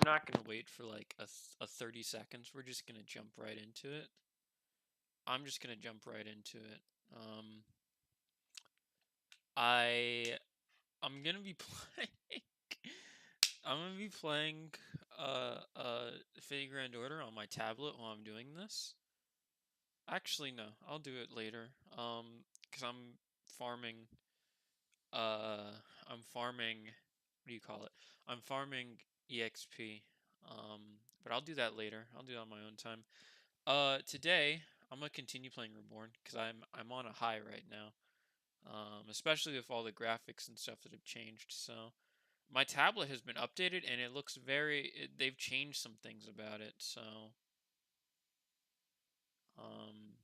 not gonna wait for like a 30 seconds. We're just gonna jump right into it. I'm just gonna jump right into it. I'm gonna be playing. I'm gonna be playing Fate Grand Order on my tablet while I'm doing this. Actually, no, I'll do it later. Because farming. I'm farming. What do you call it? I'm farming EXP. But I'll do that later. I'll do it on my own time. Today I'm gonna continue playing Reborn because I'm on a high right now. Especially with all the graphics and stuff that have changed. So my tablet has been updated and it looks they've changed some things about it. So um,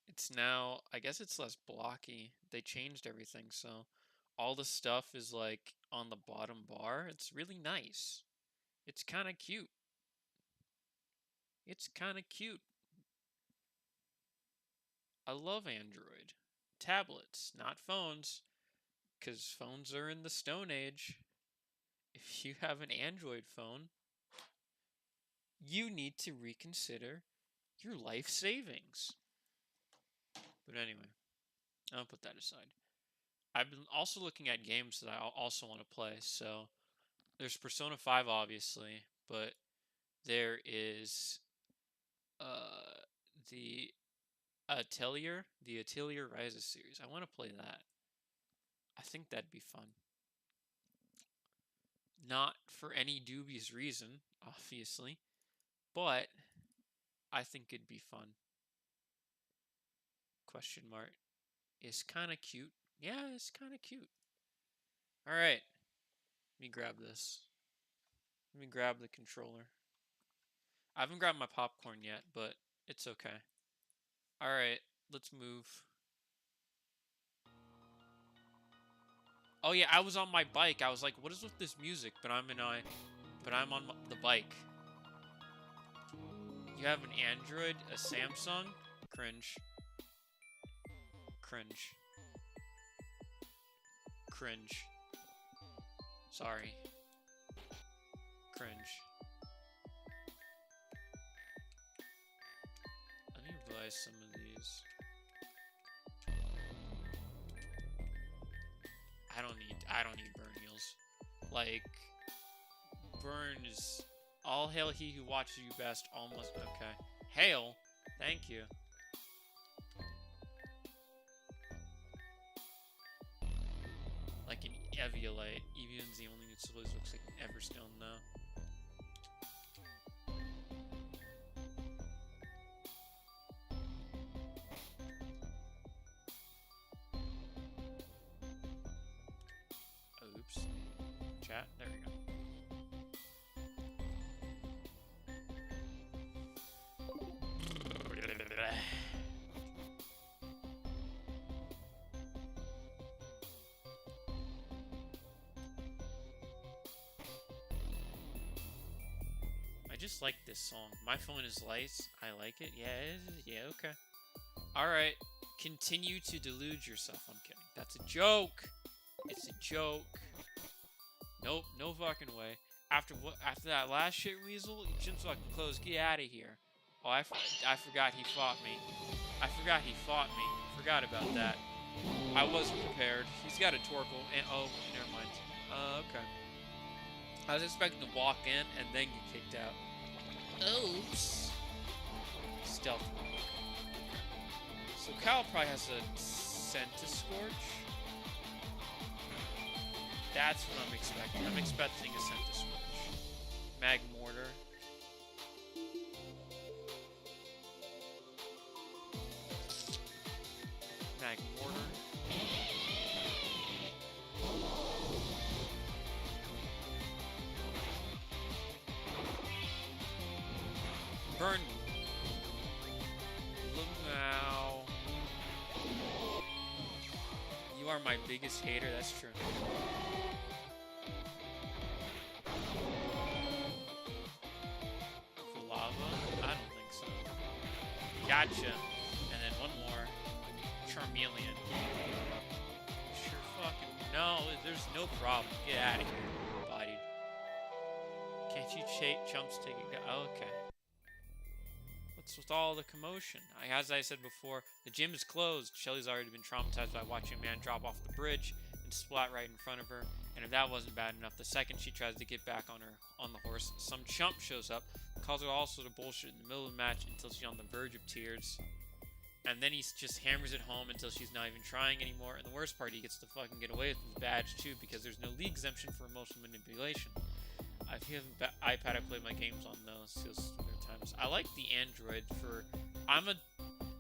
it's now, I guess it's less blocky. They changed everything, so all the stuff is like on the bottom bar. It's really nice. It's kind of cute. It's kind of cute. I love Android. Tablets, not phones, because phones are in the Stone Age. If you have an Android phone, you need to reconsider your life savings. But anyway, I'll put that aside. I've been also looking at games that I also want to play. So there's Persona 5, obviously, but there is uh the the Atelier Rises series. I want to play that. I think that'd be fun. Not for any dubious reason, obviously, but I think it'd be fun. Question mark. It's kind of cute. Yeah, it's kind of cute. All right, let me grab this. Let me grab the controller. I haven't grabbed my popcorn yet, but it's okay. All right, let's move. Oh yeah, I was on my bike. I was like, "What is with this music?" But I'm on the bike. You have an Android, a Samsung? Cringe. Cringe. Cringe. Sorry. Cringe. Let me buy some of these. I don't need burn heals. Like, burn is all hail he who watches you best. Almost okay. Hail. Thank you. Like an Eviolite. Evian's the only Utility looks like an Everstone though. Oops. Chat. There we go. I just like this song. My phone is light. I like it. Yeah, yeah, okay. Alright. Continue to delude yourself. I'm kidding. That's a joke. It's a joke. Nope, no fucking way. After that last shit weasel, Jim's fucking close. Get out of here. Oh, I forgot he fought me. I forgot he fought me. Forgot about that. I wasn't prepared. He's got a Torkoal, and oh, never mind. Okay. I was expecting to walk in and then get kicked out. Oops. Stealth walk. So Cal probably has a Centiscorch. That's what I'm expecting. I'm expecting a Centiscorch. Mag Mortar. Mag Mortar. Burn. Lumao. You are my biggest hater, that's true. For lava? I don't think so. Gotcha. And then one more. Charmeleon. Sure fucking no, there's no problem. Get out of here, bodied. She chumps taking. Oh, okay. What's with all the commotion? As I said before, the gym is closed. Shelly's already been traumatized by watching a man drop off the bridge and splat right in front of her. And if that wasn't bad enough, the second she tries to get back on the horse, some chump shows up, calls her all sort of bullshit in the middle of the match until she's on the verge of tears. And then he just hammers it home until she's not even trying anymore. And the worst part, he gets to fucking get away with his badge too, because there's no league exemption for emotional manipulation. If you have an iPad, I play my games on those times. I like the Android for... I'm a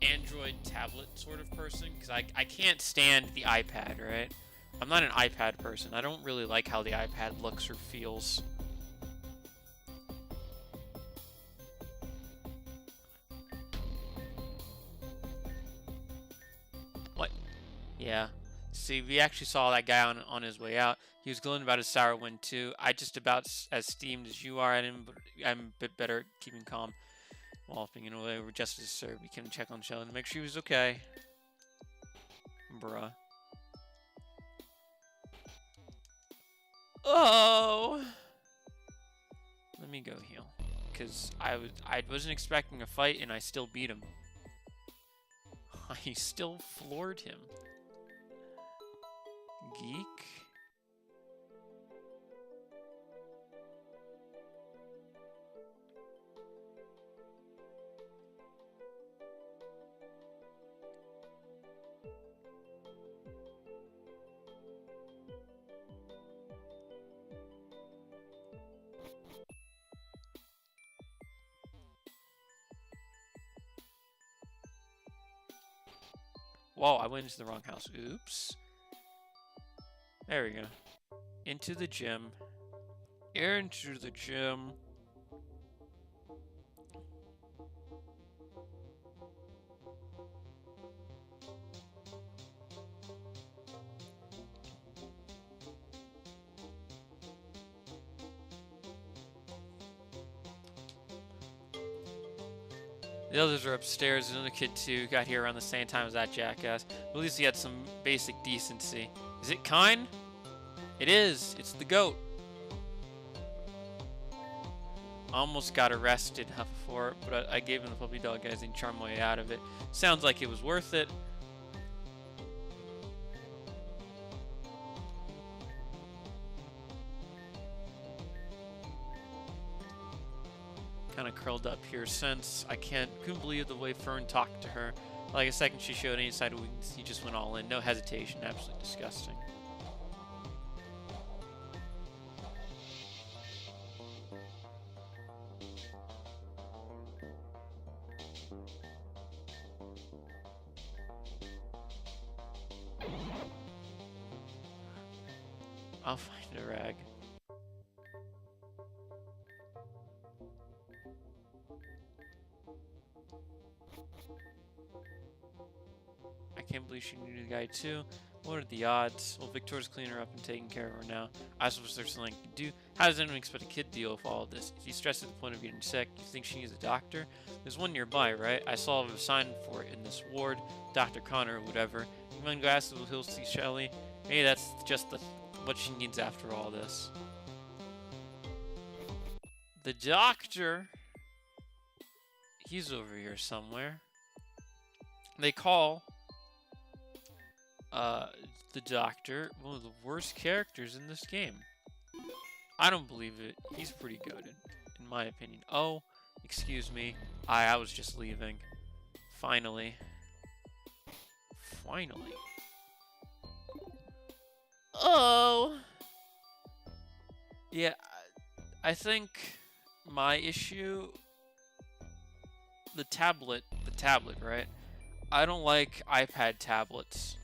Android tablet sort of person, because I can't stand the iPad, right? I'm not an iPad person. I don't really like how the iPad looks or feels. What? Yeah. See, we actually saw that guy on his way out. He was gloating about his sour win too. I just about as steamed as you are at him, but I'm a bit better at keeping calm. While being in a way where justice is served, we can check on Shelly to make sure he was okay. Bruh. Oh! Let me go heal. Because I wasn't expecting a fight and I still beat him. I still floored him. Geek? Whoa, I went into the wrong house. Oops. There we go. Into the gym. Into the gym. The others are upstairs. Another kid too got here around the same time as that jackass. But at least he had some basic decency. Is it Kine? It is. It's the goat. Almost got arrested for it, but I gave him the puppy dog guys and charmed my way out of it. Sounds like it was worth it. Kind of curled up here since I couldn't believe the way Fern talked to her. Like a second she showed any side of weakness, he just went all in. No hesitation. Absolutely disgusting. I'll find a rag. I can't believe she knew the guy too. What are the odds? Well, Victoria's cleaning her up and taking care of her now. I suppose there's something I can do. How does anyone expect a kid to deal with all of this? If he's stressed to the point of getting sick, you think she needs a doctor? There's one nearby, right? I saw a sign for it in this ward. Dr. Connor or whatever. You mind go ask if he'll see Shelly? Hey, that's just what she needs after all this. The doctor? He's over here somewhere. They call the doctor one of the worst characters in this game. I don't believe it. He's pretty goated, in my opinion. Oh, excuse me. I was just leaving. Finally. Finally. Oh! Yeah, I think my issue... The tablet, right? I don't like iPad tablets.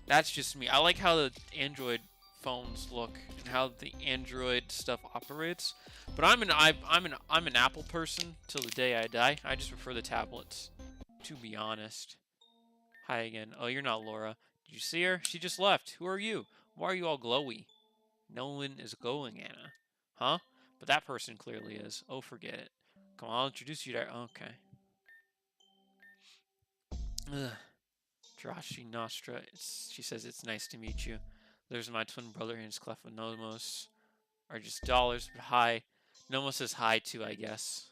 That's just me. I like how the Android phones look and how the Android stuff operates. But I'm an Apple person till the day I die. I just prefer the tablets, to be honest. Hi again. Oh, you're not Laura. Did you see her? She just left. Who are you? Why are you all glowy? No one is glowing, Anna. Huh? But that person clearly is. Oh, forget it. Come on, I'll introduce you to... Okay. Ugh. Drashi Nostra. She says it's nice to meet you. There's my twin brother and his Clefainomos are just dollars, but hi. It almost says hi too, I guess.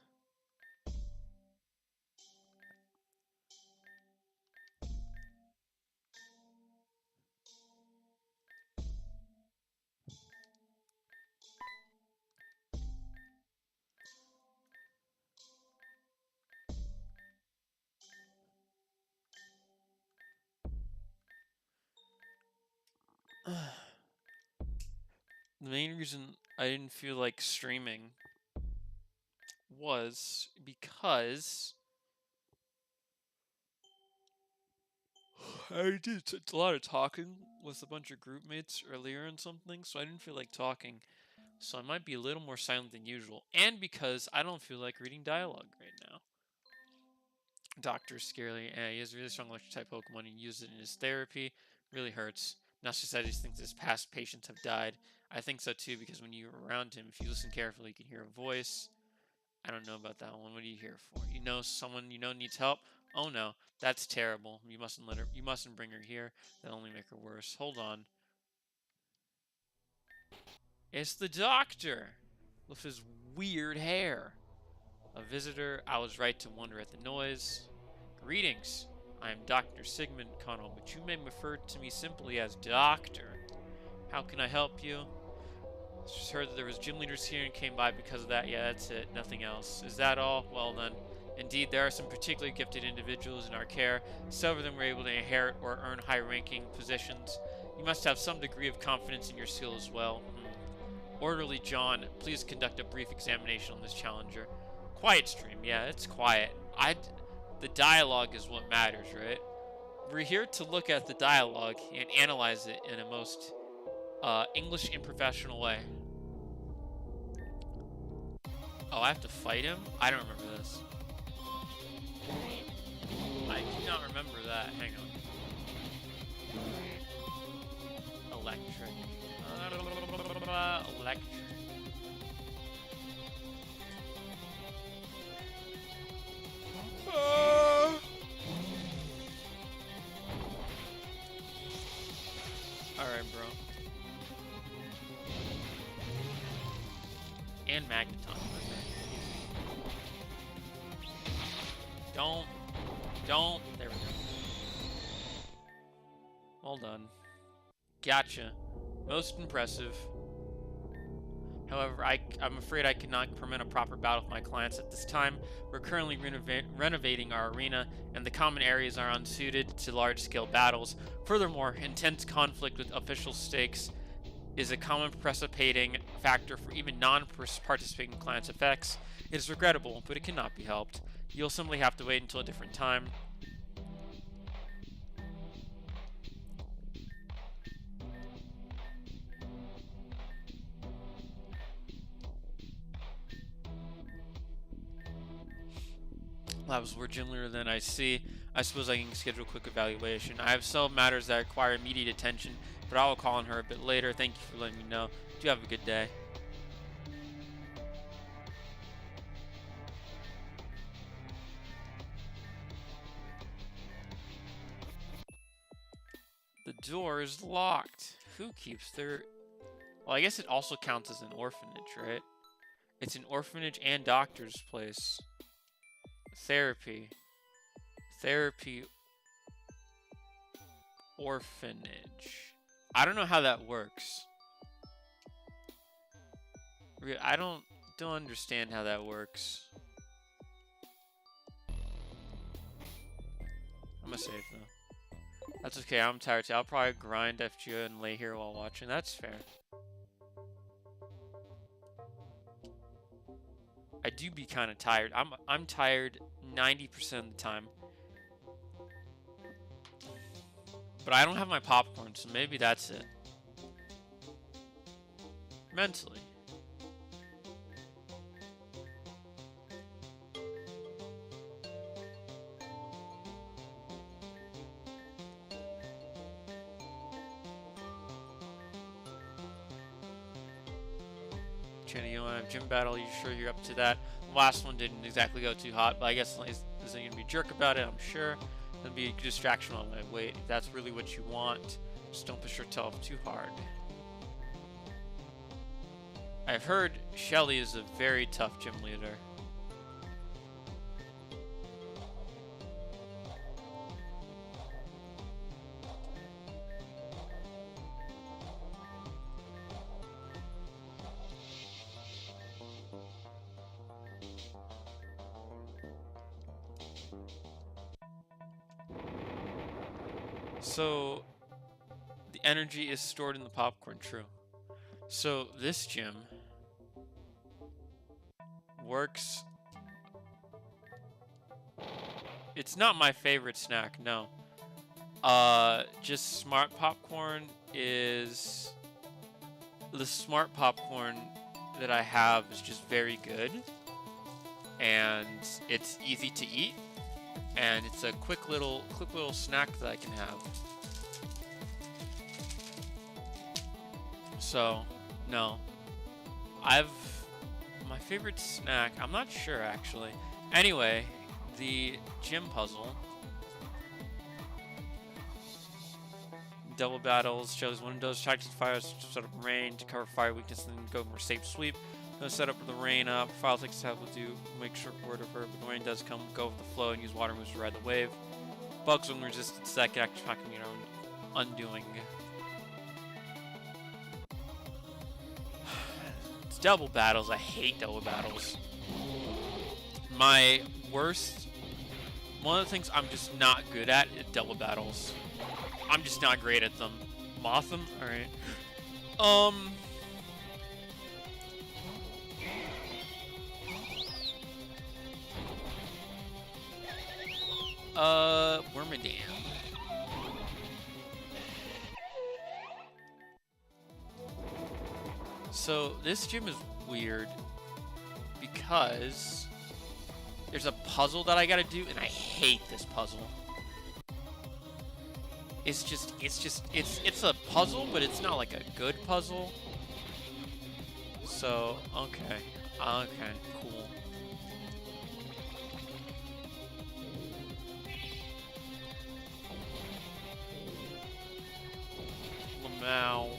The main reason I didn't feel like streaming was because I did a lot of talking with a bunch of group mates earlier and something, so I didn't feel like talking. So I might be a little more silent than usual, and because I don't feel like reading dialogue right now. Doctor Scarily, he has a really strong electric type Pokemon and uses it in his therapy. Really hurts. Nashi said he thinks his past patients have died. I think so too, because when you're around him, if you listen carefully, you can hear a voice. I don't know about that one. What are you here for? You know someone you know needs help? Oh no, that's terrible. You mustn't let her. You mustn't bring her here. That'll only make her worse. Hold on. It's the doctor with his weird hair. A visitor. I was right to wonder at the noise. Greetings. I am Dr. Sigmund Connell, but you may refer to me simply as Doctor. How can I help you? Just heard that there was gym leaders here and came by because of that. Yeah, that's it. Nothing else. Is that all? Well then. Indeed, there are some particularly gifted individuals in our care. Some of them were able to inherit or earn high-ranking positions. You must have some degree of confidence in your skill as well. Orderly John, please conduct a brief examination on this challenger. Quiet stream. Yeah, it's quiet. The dialogue is what matters, right? We're here to look at the dialogue and analyze it in a most English and professional way. Oh, I have to fight him? I don't remember this. I do not remember that. Hang on. Electric. Electric. Alright, bro. And Magneton. Don't. There we go. Well done. Gotcha. Most impressive. However, I'm afraid I cannot permit a proper battle with my clients at this time. We're currently renovating our arena, and the common areas are unsuited to large-scale battles. Furthermore, intense conflict with official stakes is a common precipitating factor for even non-participating clients' effects. It is regrettable, but it cannot be helped. You'll simply have to wait until a different time. That was more gentler than I see. I suppose I can schedule a quick evaluation. I have some matters that require immediate attention, but I will call on her a bit later. Thank you for letting me know. Do have a good day. The door is locked. Who keeps their... Well, I guess it also counts as an orphanage, right? It's an orphanage and doctor's place. Therapy. Therapy. Orphanage. I don't know how that works. I don't understand how that works. I'm gonna save though. That's okay, I'm tired too. I'll probably grind FGO and lay here while watching. That's fair. I do be kind of tired. I'm tired 90% of the time. But I don't have my popcorn, so maybe that's it. Mentally. Jenny, you want to have gym battle? You sure you're up to that? The last one didn't exactly go too hot, but I guess isn't going to be a jerk about it, I'm sure. It'll be a distraction on my weight. If that's really what you want, just don't push yourself too hard. I've heard Shelly is a very tough gym leader. So, the energy is stored in the popcorn, true. So, this gym works. It's not my favorite snack, no. Just smart popcorn is. The smart popcorn that I have is just very good. And it's easy to eat. And it's a quick little snack that I can have. So, no. My favorite snack, I'm not sure actually. Anyway, the gym puzzle. Double battles, shows windows, tactics fires, set up rain to cover fire weakness, and then go for safe sweep. Gonna set up the rain up. File takes tab will do. Make sure word of her. When the rain does come, go with the flow and use water moves to ride the wave. Bugs when resistant stack act attacking your own undoing. It's double battles. I hate double battles. My worst. One of the things I'm just not good at is double battles. I'm just not great at them. Motham? Alright. Wormadam. So, this gym is weird because there's a puzzle that I gotta do, and I hate this puzzle. It's a puzzle, but it's not like a good puzzle. So, okay, cool. Lamau.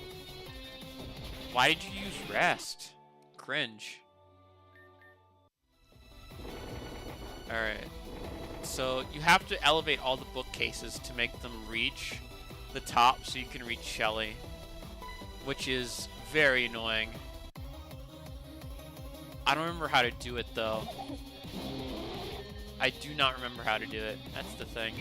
Why did you use rest? Cringe. Alright. So you have to elevate all the bookcases to make them reach the top so you can reach Shelly, which is very annoying. I don't remember how to do it though. I do not remember how to do it. That's the thing.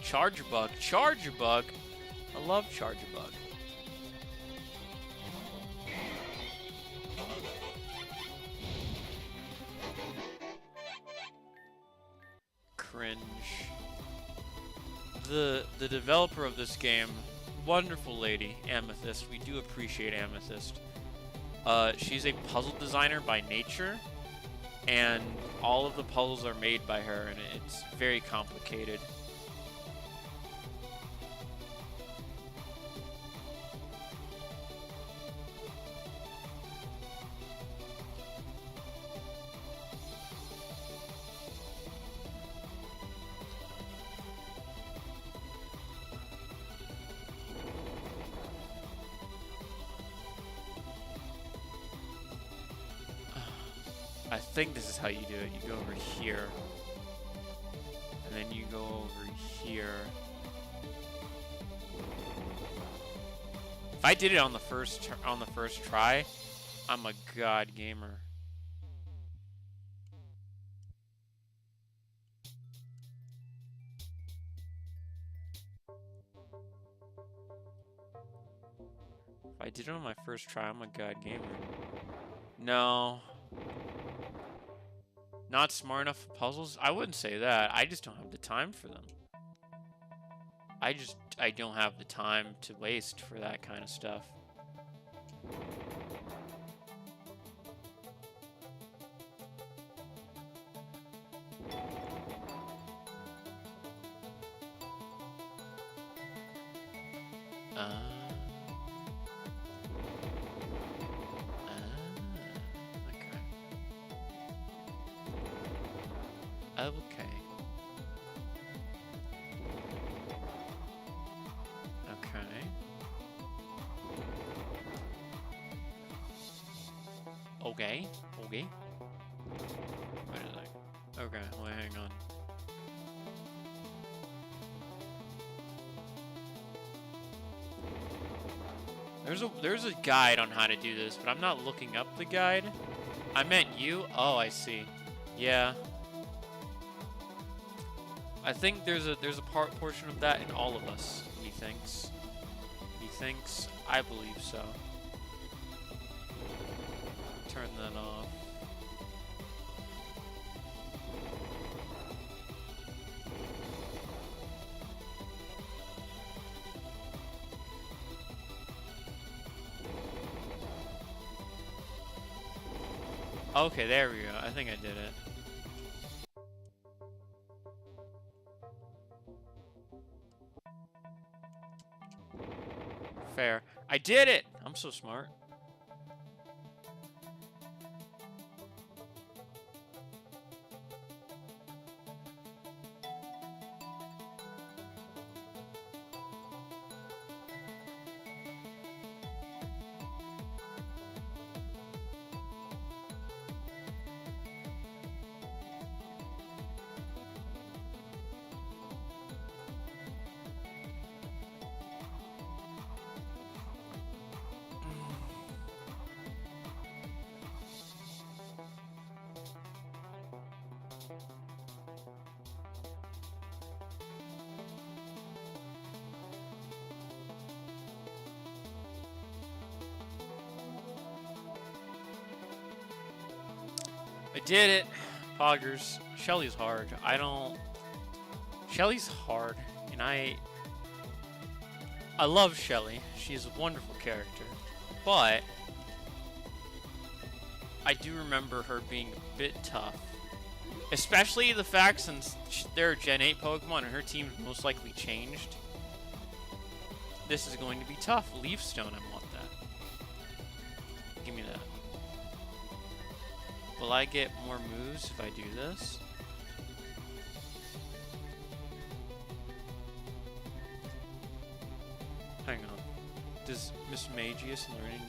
Charger bug. Charger bug. I love charger bug. Cringe. The developer of this game, wonderful lady, Amethyst. We do appreciate Amethyst. She's a puzzle designer by nature, and all of the puzzles are made by her, and it's very complicated. I think this is how you do it. You go over here, and then you go over here. If I did it on the first try, I'm a god gamer. If I did it on my first try, I'm a god gamer. No. Not smart enough for puzzles? I wouldn't say that. I just don't have the time for them. I don't have the time to waste for that kind of stuff. Uh, okay. Okay. Okay. Okay. Okay. What is that? Okay, wait, hang on. There's a guide on how to do this, but I'm not looking up the guide. I meant you? Oh, I see. Yeah. I think there's a portion of that in all of us, he thinks. He thinks. I believe so. Turn that off. Okay, there we go. I think I did it. Fair. I did it! I'm so smart. I did it. Poggers. Shelly's hard. Shelly's hard, and I love Shelly. She's a wonderful character, but I do remember her being a bit tough. Especially the fact since they're Gen 8 Pokemon and her team's most likely changed. This is going to be tough. Leaf Stone, I want that. Give me that. Will I get more moves if I do this? Hang on. Does Miss Magius learning?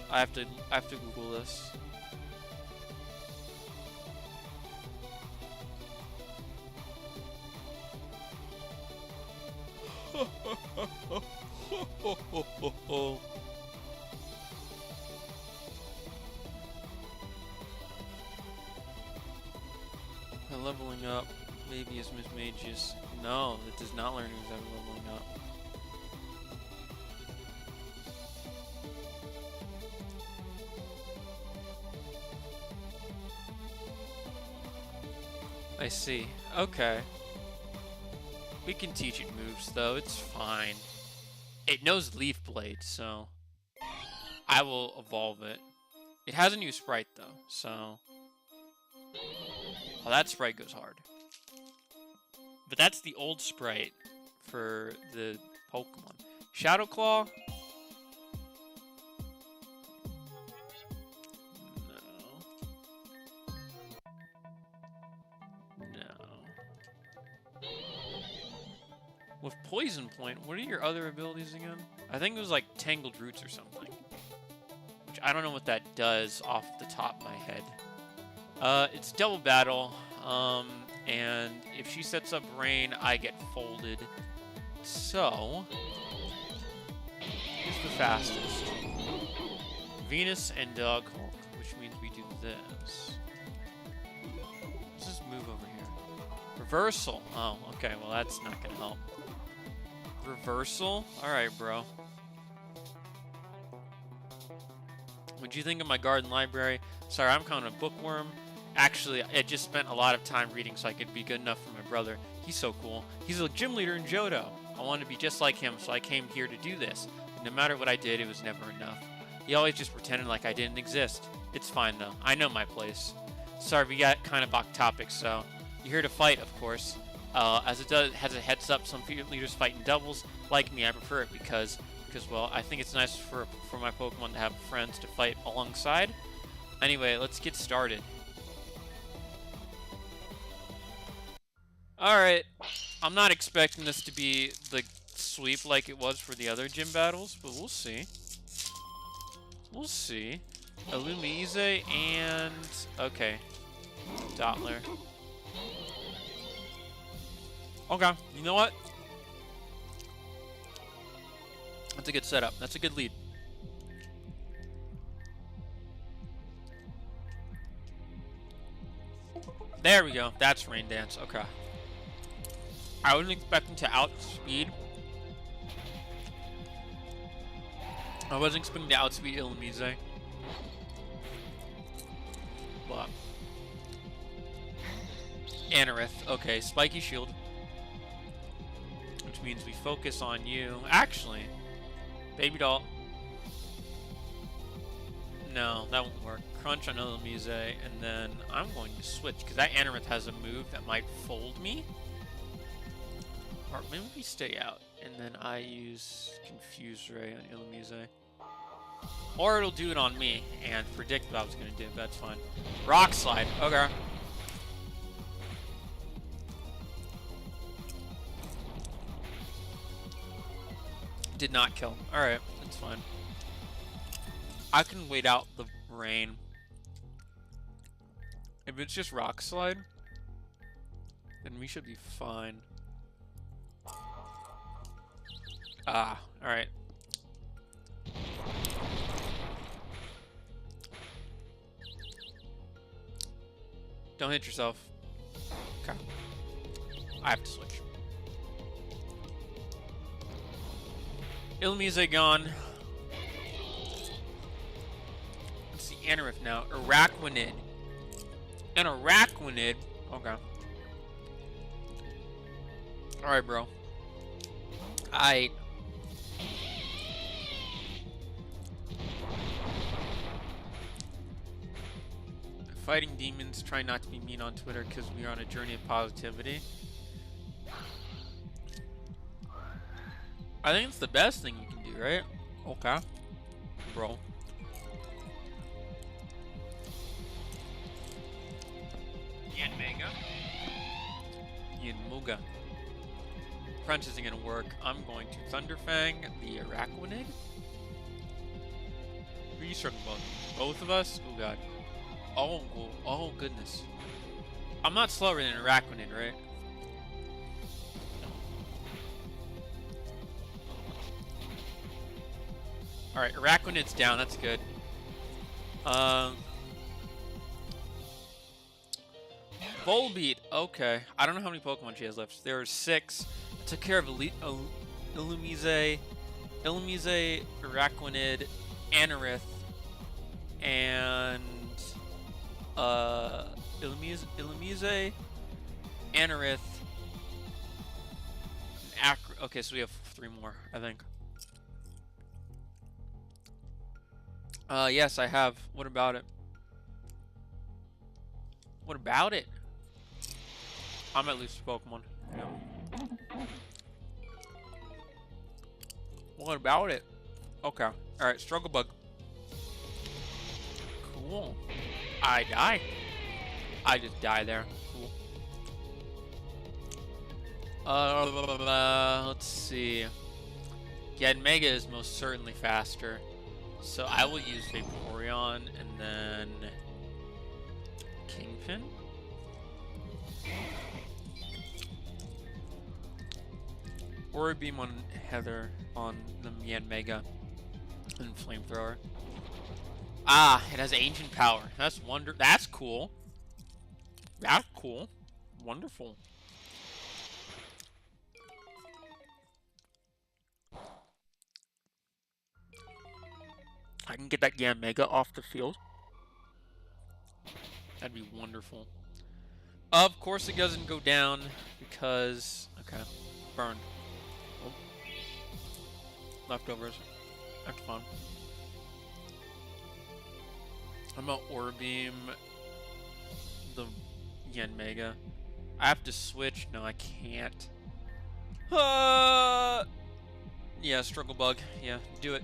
I have to Google this. Leveling up, maybe as Miss Magius. No, it does not learn who's ever leveling up. I see. Okay. We can teach it moves, though. It's fine. It knows Leaf Blade, so I will evolve it. It has a new sprite, though, so... Oh, that sprite goes hard. But that's the old sprite for the Pokemon. Shadow Claw? No. With Poison Point, what are your other abilities again? I think it was like Tangled Roots or something. Which I don't know what that does off the top of my head. It's double battle, and if she sets up rain, I get folded. So, who's the fastest? Venus and Dog Hulk, which means we do this. Let's just move over here. Reversal. Oh, okay, well that's not gonna help. Reversal? Alright, bro. What'd you think of my garden library? Sorry, I'm kind of a bookworm. Actually, I just spent a lot of time reading so I could be good enough for my brother. He's so cool. He's a gym leader in Johto. I wanted to be just like him, so I came here to do this. And no matter what I did, it was never enough. He always just pretended like I didn't exist. It's fine, though. I know my place. Sorry, we got kind of off topic, so... You're here to fight, of course. As it does has a heads up. Some leaders fight in doubles. Like me, I prefer it because well, I think it's nice for my Pokemon to have friends to fight alongside. Anyway, let's get started. Alright, I'm not expecting this to be the sweep like it was for the other gym battles, but we'll see. We'll see. Illumise and... okay. Dottler. Okay, you know what? That's a good setup. That's a good lead. There we go. That's Rain Dance. Okay. I wasn't expecting to outspeed. I wasn't expecting to outspeed Illumise. But Anorith. Okay, Spiky Shield. Which means we focus on you. Actually, Baby Doll. No, that won't work. Crunch on Illumise, and then I'm going to switch, because that Anorith has a move that might fold me. Or maybe we stay out, and then I use Confuse Ray on Illumise. Or it'll do it on me, and predict what I was going to do, but that's fine. Rock Slide, okay. Did not kill. Alright, that's fine. I can wait out the rain. If it's just Rock Slide, then we should be fine. Ah, alright. Don't hit yourself. Okay. I have to switch. Illumise gone. Let's see, Anorith now. Araquanid. An Araquanid. Okay. Alright, bro. Fighting demons, try not to be mean on Twitter because we are on a journey of positivity. I think it's the best thing you can do, right? Okay. Bro. Yanmega. Yanmuga. Crunch isn't gonna work. I'm going to Thunderfang the Araquanid. Who are you struggling about? Both of us? Oh god. Oh goodness. I'm not slower than Araquanid, right? Alright, Araquanid's down, that's good. Volbeat, okay. I don't know how many Pokemon she has left. There are 6. I took care of Illumise, Araquanid, Anorith, and Illumise, Anorith, and okay, so we have 3 more, I think. Yes, I have. What about it? What about it? I'm at least Pokemon. Yeah. What about it? Okay. Alright, Struggle Bug. Cool. I die. I just die there. Cool. Let's see. Yanmega is most certainly faster. So I will use Vaporeon and then Kingpin. Or Beam on Heather on the Yanmega and Flamethrower. Ah, it has Ancient Power. That's That's cool. That's cool. Wonderful. I can get that Yanmega off the field. That'd be wonderful. Of course it doesn't go down because... okay. Burned. Oh. Leftovers. That's fun. I'm gonna Orbeam the Yanmega. I have to switch. No, I can't. Yeah, struggle bug. Yeah, do it.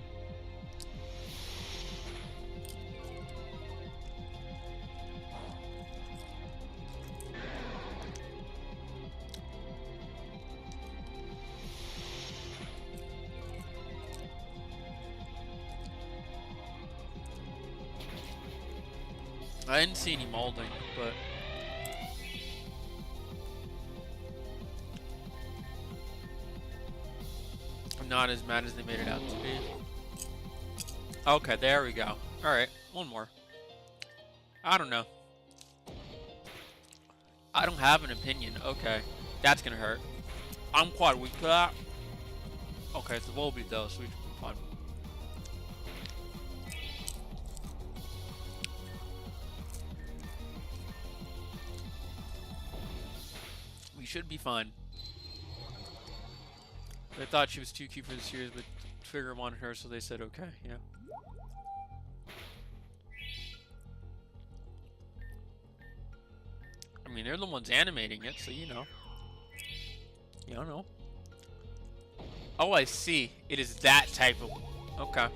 I didn't see any molding, but I'm not as mad as they made it out to be. Okay, there we go. Alright, one more. I don't know. I don't have an opinion. Okay, that's gonna hurt. I'm quite weak to that. Okay, it's the Volbeat though, so we should be fine. We should be fine. They thought she was too cute for the series, but Trigger wanted her, so they said okay, yeah. I mean, they're the ones animating it, so you know. You don't know. Oh, I see. It is that type of... Okay.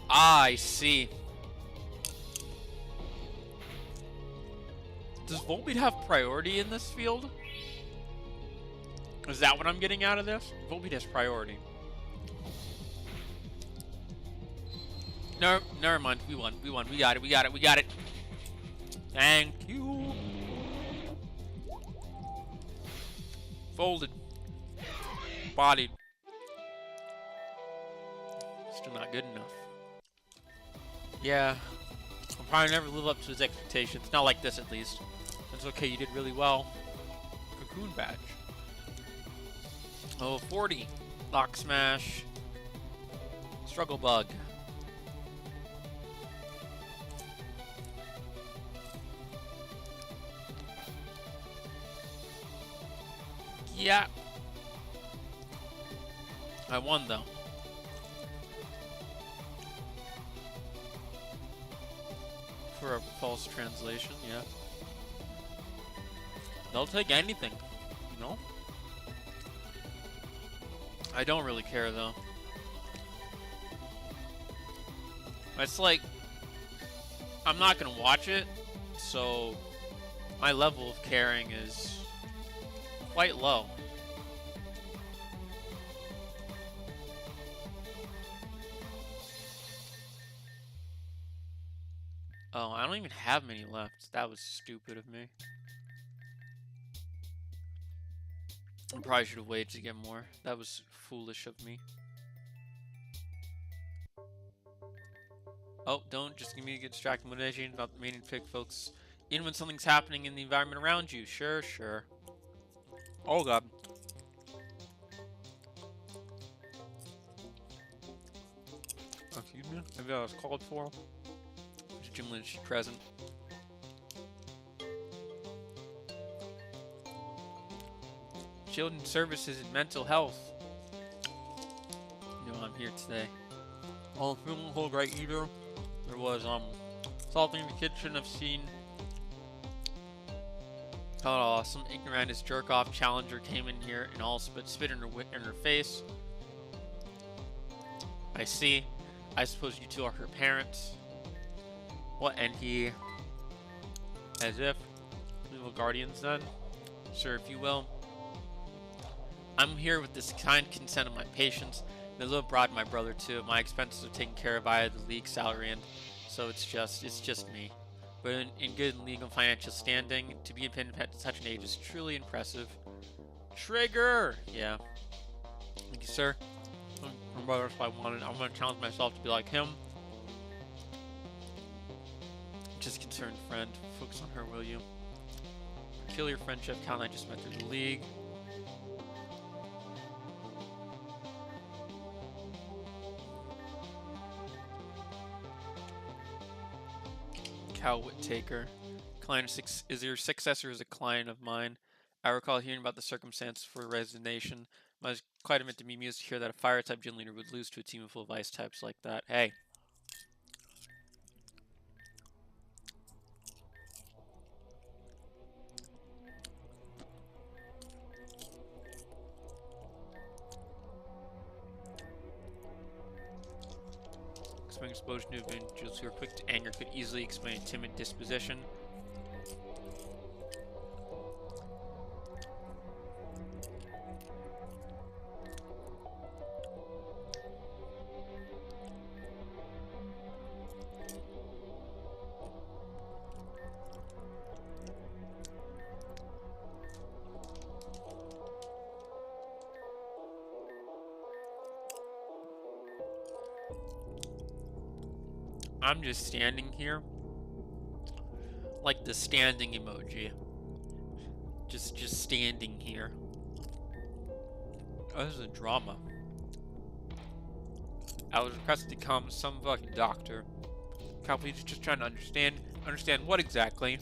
Ah, I see. Does Volbeat have priority in this field? Is that what I'm getting out of this? Volbeat has priority. No, never mind. We won. We won. We got it. We got it. We got it. Thank you. Folded. Bodied. Still not good enough. Yeah. I'll probably never live up to his expectations. Not like this, at least. That's okay. You did really well. Cocoon badge. Oh, 40. Lock smash. Struggle bug. Yeah. I won, though. For a false translation, yeah. They'll take anything, you know? I don't really care, though. It's like, I'm not gonna watch it, so my level of caring is quite low. Oh, I don't even have many left. That was stupid of me. I probably should have waited to get more. That was foolish of me. Oh, don't just give me a get distracted motivation about the main pick folks in when something's happening in the environment around you. Sure, sure. Oh god. Excuse me? Maybe I was called for. Jim Lynch present. Children's Services and Mental Health. You know, I'm here today. Oh, feeling whole great either. There was something in the kitchen I've seen. Some ignoramus jerk-off challenger came in here and all spit in her face. I see. I suppose you two are her parents. What, and he... As if. Evil guardians then? Sure, if you will. I'm here with this kind consent of my patients. They live abroad, my brother too. My expenses are taken care of via the league salary, and so it's just me. But in good legal financial standing, to be independent at such an age is truly impressive. Trigger! Yeah. Thank you, sir. My brother, if I wanted, I'm gonna challenge myself to be like him. Just concerned friend. Focus on her, will you? Kill your friendship. Cal and I just met through the league. Cal Whittaker. Client is your successor is a client of mine. I recall hearing about the circumstances for resignation. I was quite admit to be amused to hear that a fire type gym leader would lose to a team full of ice types like that. Hey. exposure to individuals who are quick to anger could easily explain a timid disposition. I'm just standing here, like the standing emoji. Just standing here. Oh, this is a drama. I was requested to become some fucking doctor. Company's just trying to understand what exactly.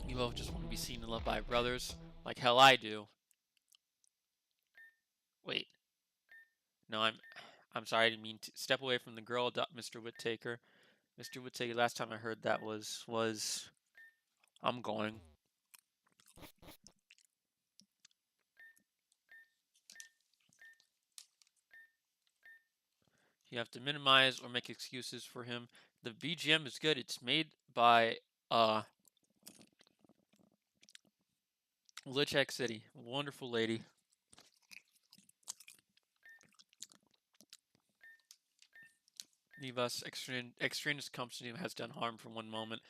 You both just want to be seen and loved by brothers, like hell I do. Wait, no, I'm sorry, I didn't mean to step away from the girl, Mr. Whittaker. Mr. Whittaker, last time I heard that was I'm going. You have to minimize or make excuses for him. The BGM is good. It's made by Lichek City. Wonderful lady. Leave us extraneous company has done harm for one moment.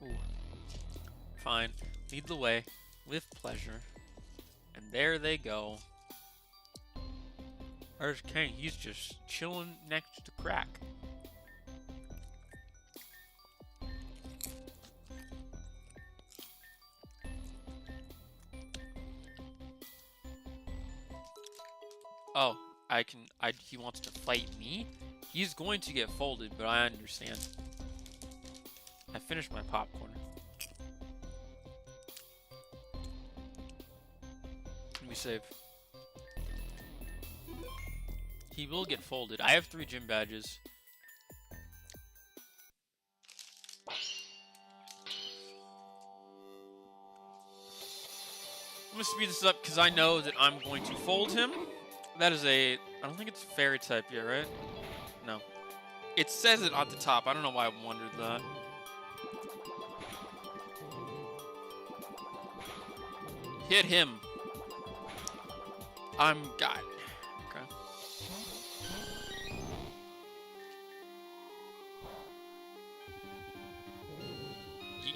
Ooh. Fine. Lead the way with pleasure. And there they go. There's King. He's just chilling next to Crack. Oh, he wants to fight me? He's going to get folded, but I understand. I finished my popcorn. Let me save. He will get folded. I have 3 gym badges. I'm gonna speed this up because I know that I'm going to fold him. That is I don't think it's fairy type yet, right? No. It says it on the top. I don't know why I wondered that. Hit him. I'm got it. Okay.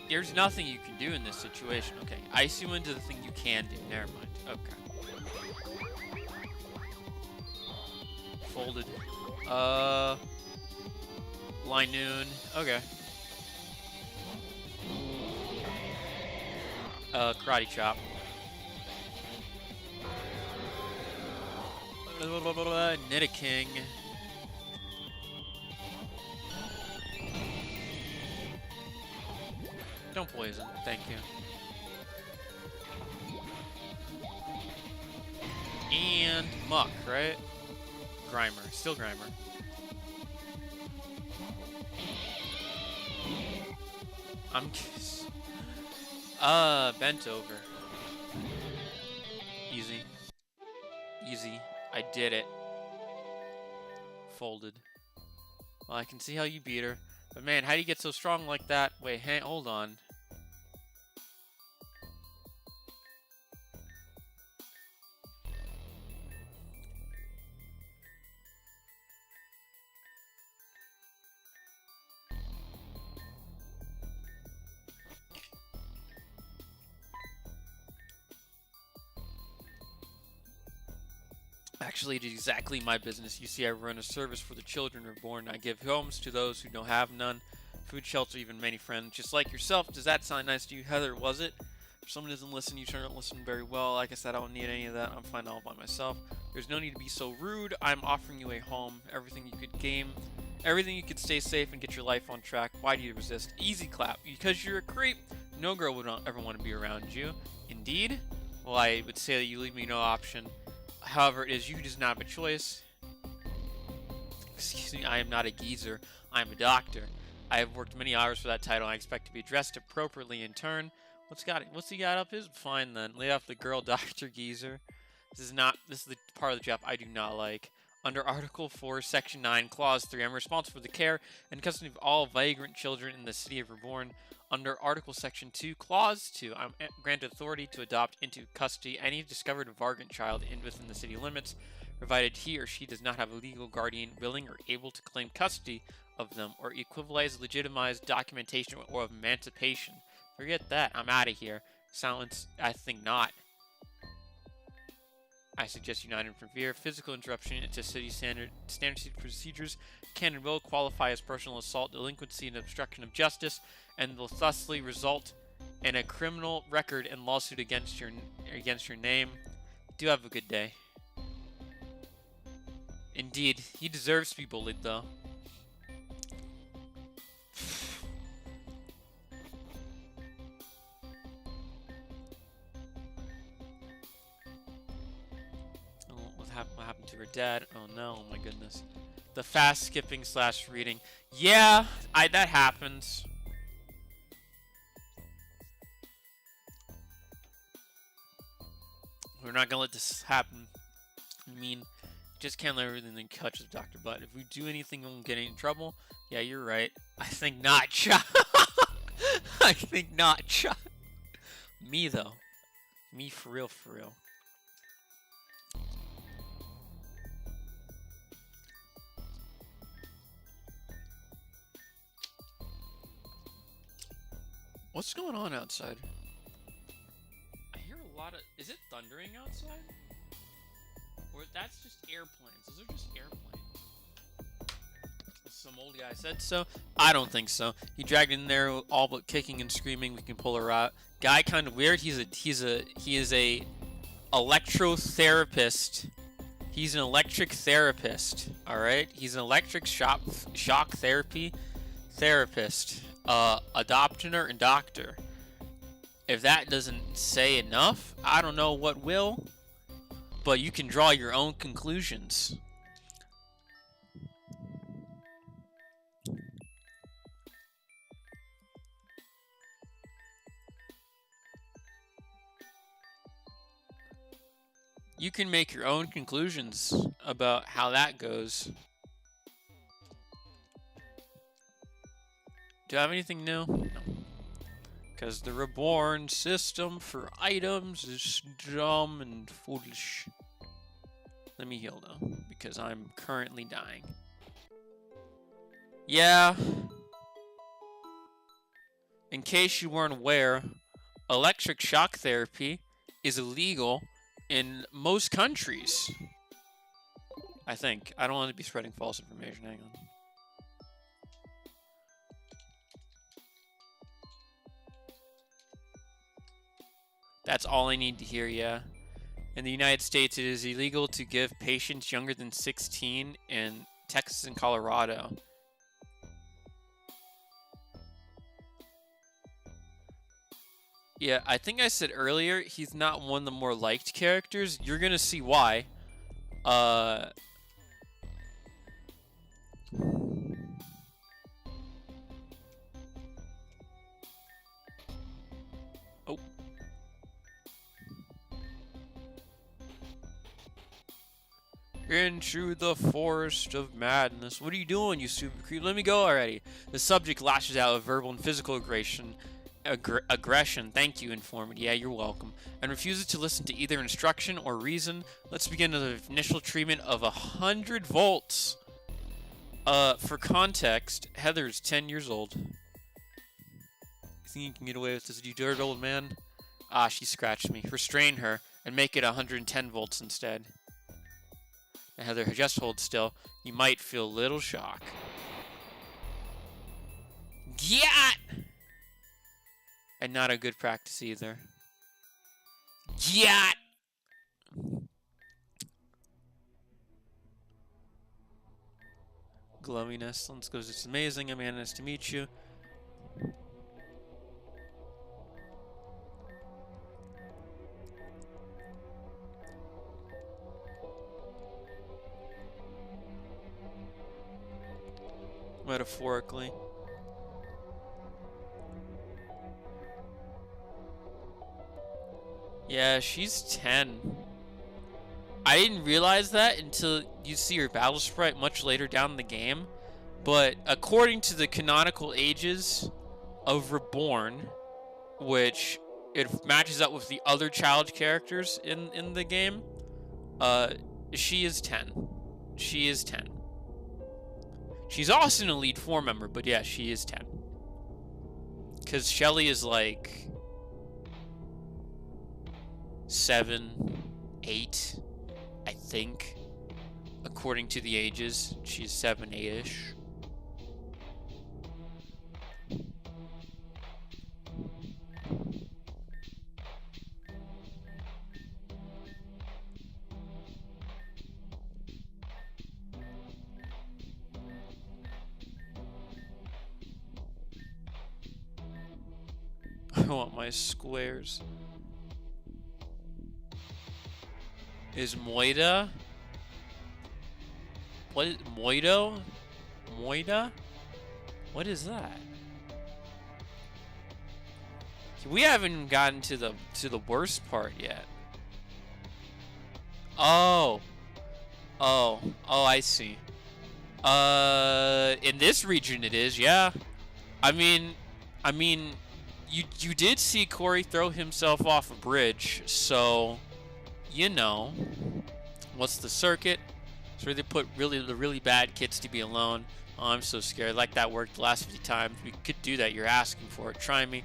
There's nothing you can do in this situation. Okay. Ice you into the thing you can do. Never mind. Okay. Folded. Line noon. Okay. Karate chop. Nidaking. Don't poison. Thank you. And Muck, right? Grimer. Still Grimer. I'm bent over. Easy. Easy. I did it. Folded. Well, I can see how you beat her. But man, how do you get so strong like that? Wait, hold on. Actually, it is exactly my business. You see, I run a service for the children reborn. I give homes to those who don't have none. Food, shelter, even many friends. Just like yourself. Does that sound nice to you, Heather? Was it? If someone doesn't listen, you turn to listen very well. Like I said, I don't need any of that. I'm fine all by myself. There's no need to be so rude. I'm offering you a home, everything you could game, everything you could stay safe and get your life on track. Why do you resist? Easy clap. Because you're a creep. No girl would ever want to be around you. Indeed? Well, I would say that you leave me no option. However, it is you who does not have a choice. Excuse me, I am not a geezer. I am a doctor. I have worked many hours for that title. I expect to be dressed appropriately in turn. What's he got up his? Fine then. Lay off the girl, Dr. Geezer. This is the part of the job I do not like. Under Article 4, Section 9, Clause 3, I'm responsible for the care and custody of all vagrant children in the city of Reborn. Under Article Section 2, Clause 2, I'm granted authority to adopt into custody any discovered vagrant child within the city limits, provided he or she does not have a legal guardian willing or able to claim custody of them or equivalize legitimized documentation or of emancipation. Forget that. I'm out of here. Silence. I think not. I suggest you not interfere. Physical interruption into city standard procedures can and will qualify as personal assault, delinquency, and obstruction of justice, and will thusly result in a criminal record and lawsuit against your name. Do have a good day. Indeed, he deserves to be bullied, though. What happened to her dad? Oh no, oh my goodness. The fast skipping / reading. Yeah, that happens. We're not gonna let this happen. I mean, just can't let everything touch the doctor. But if we do anything, we won't get in trouble. Yeah, you're right. I think not, Chuck. I think not, Chuck. Me though. Me for real, for real. What's going on outside? I hear a lot of... Is it thundering outside? Or that's just airplanes. Those are just airplanes. Some old guy said so. I don't think so. He dragged in there all but kicking and screaming. We can pull her out. Guy kind of weird. He is a electrotherapist. He's an electric therapist. All right. He's an electric shock therapy therapist. Adoptioner and doctor. If that doesn't say enough, I don't know what will. But you can draw your own conclusions. You can make your own conclusions about how that goes. Do I have anything new? No. Because the Reborn system for items is dumb and foolish. Let me heal though, because I'm currently dying. Yeah. In case you weren't aware, electric shock therapy is illegal in most countries. I think. I don't want to be spreading false information. Hang on. That's all I need to hear, yeah. In the United States, it is illegal to give patients younger than 16 in Texas and Colorado. Yeah, I think I said earlier, he's not one of the more liked characters. You're gonna see why. Oh. Into the forest of madness. What are you doing, you stupid creep? Let me go already. The subject lashes out with verbal and physical aggression. Thank you, informant. Yeah, you're welcome. And refuses to listen to either instruction or reason. Let's begin with the initial treatment of 100 volts. For context, Heather's 10 years old. You think you can get away with this, you dirty old man? Ah, she scratched me. Restrain her and make it 110 volts instead. And Heather, just hold still. You might feel a little shock. Get! And not a good practice either. Yeah. Glowiness. Let's go. It's amazing. Amanda, nice to meet you. Metaphorically. Yeah, she's 10. I didn't realize that until you see her battle sprite much later down in the game. But according to the canonical ages of Reborn, which it matches up with the other child characters in the game, she is 10. She is 10. She's also an Elite Four member, but yeah, she is 10. Because Shelly is like 7, 8, I think. According to the ages, she's 7, 8-ish. I want my squares. Is Moida? What is Moido? Moida? What is that? We haven't gotten to the worst part yet. Oh. Oh, I see. In this region it is, yeah. I mean, you did see Corey throw himself off a bridge, so you know, what's the circuit? It's where they put the really bad kids to be alone. Oh, I'm so scared. Like that worked the last 50 times. We could do that. You're asking for it. Try me.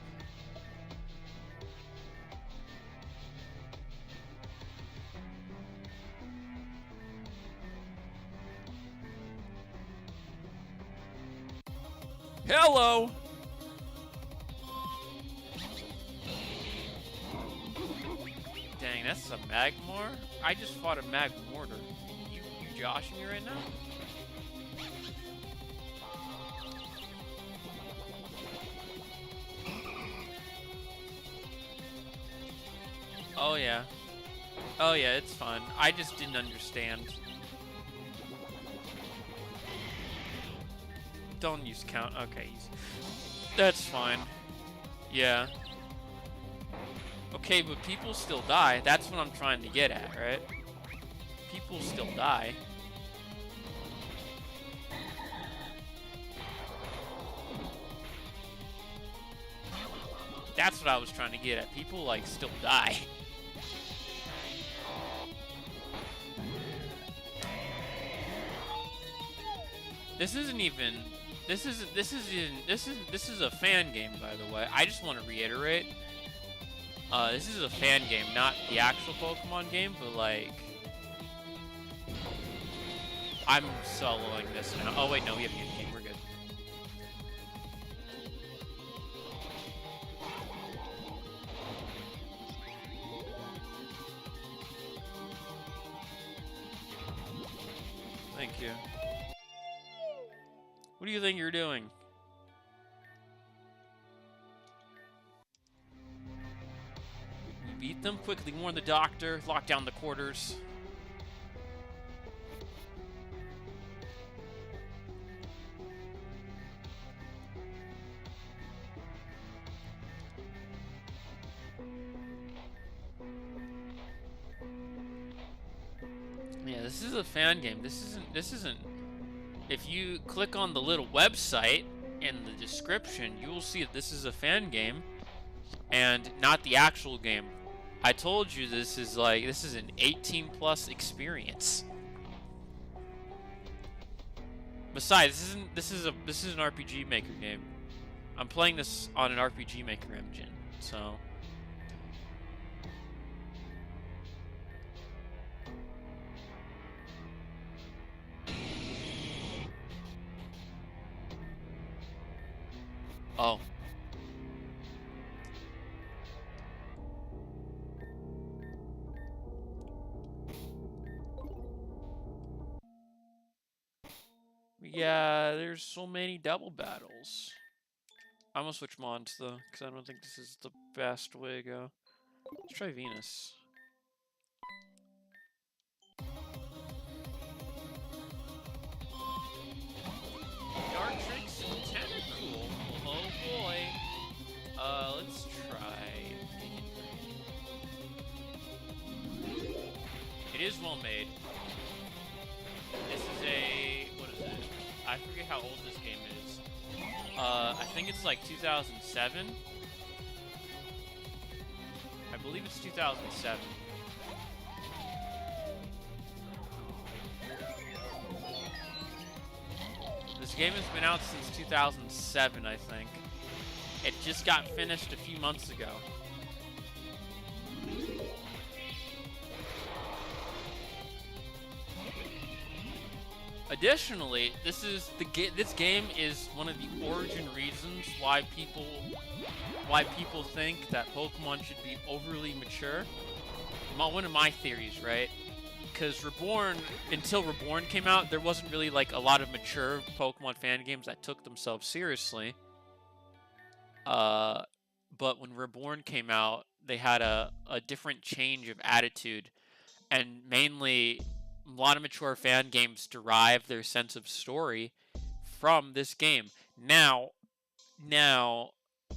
Hello. Dang, that's a Magmar? I just fought a Magmortar. You joshing me right now? Oh yeah. Oh yeah, it's fun. I just didn't understand. Don't use count. Okay, that's fine. Yeah. Okay, but people still die. That's what I'm trying to get at, right? People still die. That's what I was trying to get at. People, like, still die. This isn't even... This is a fan game, by the way. I just want to reiterate. This is a fan game, not the actual Pokemon game, but like... I'm soloing this now. Oh wait, no, we have a game. We're good. Thank you. What do you think you're doing? We beat them quickly, warn the doctor, lock down the quarters. Yeah, this is a fan game. This isn't. If you click on the little website in the description, you will see that this is a fan game and not the actual game. I told you this is an 18+ experience. Besides, this is an RPG Maker game. I'm playing this on an RPG Maker engine, so. Oh. Yeah, there's so many double battles. I'm gonna switch mods though, because I don't think this is the best way to go. Let's try Venus. Dark Tricks and Tentacool. Oh boy. Let's try. It is well made. This is a, what is it? I forget how old this game is. I think it's like 2007. I believe it's 2007. This game has been out since 2007, I think. It just got finished a few months ago. Additionally, this game is one of the origin reasons why people think that Pokemon should be overly mature. One of my theories, right? Because until Reborn came out, there wasn't really like a lot of mature Pokemon fan games that took themselves seriously. But when Reborn came out, they had a different change of attitude, and mainly a lot of mature fan games derive their sense of story from this game. Now,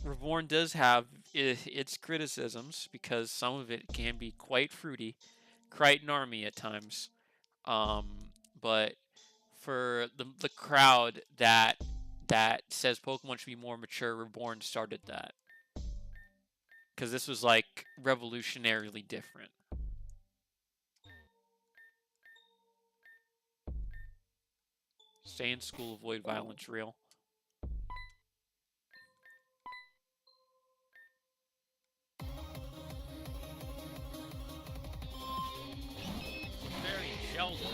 Reborn does have its criticisms because some of it can be quite fruity, quite normy at times. But for the crowd that says Pokemon should be more mature, Reborn started that. Because this was like revolutionarily different. Stay in school, avoid violence, real. Very sheltered.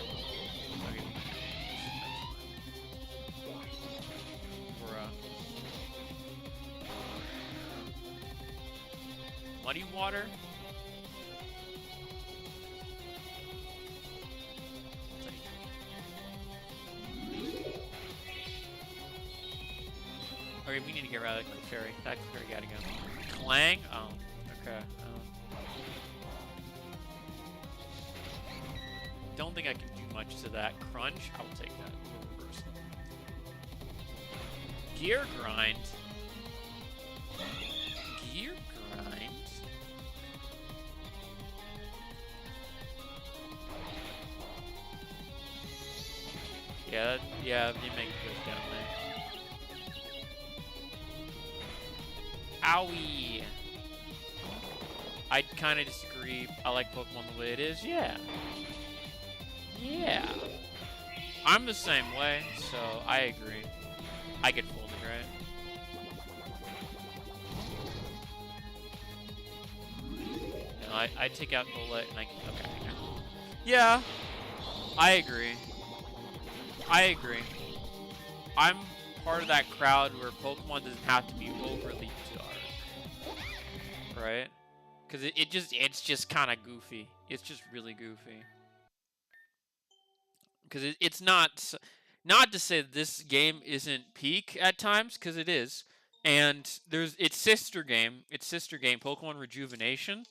Muddy water? Okay, we need to get rid of that Clefairy. That Clefairy gotta go. Clang? Oh, okay. Don't think I can do much to that. Crunch? I will take that. Reverse. Gear Grind? Gear Grind? Yeah, you make it go down there. Owie! I kind of disagree. I like Pokemon the way it is. Yeah. Yeah. I'm the same way, so I agree. I get folded, right? No, I take out Bullet and I can... Okay. Yeah. I agree. I'm part of that crowd where Pokemon doesn't have to be overly dark. Right? Because it's just kind of goofy. It's just really goofy. Because it's not to say that this game isn't peak at times, because it is. And its sister game, Pokemon Rejuvenation,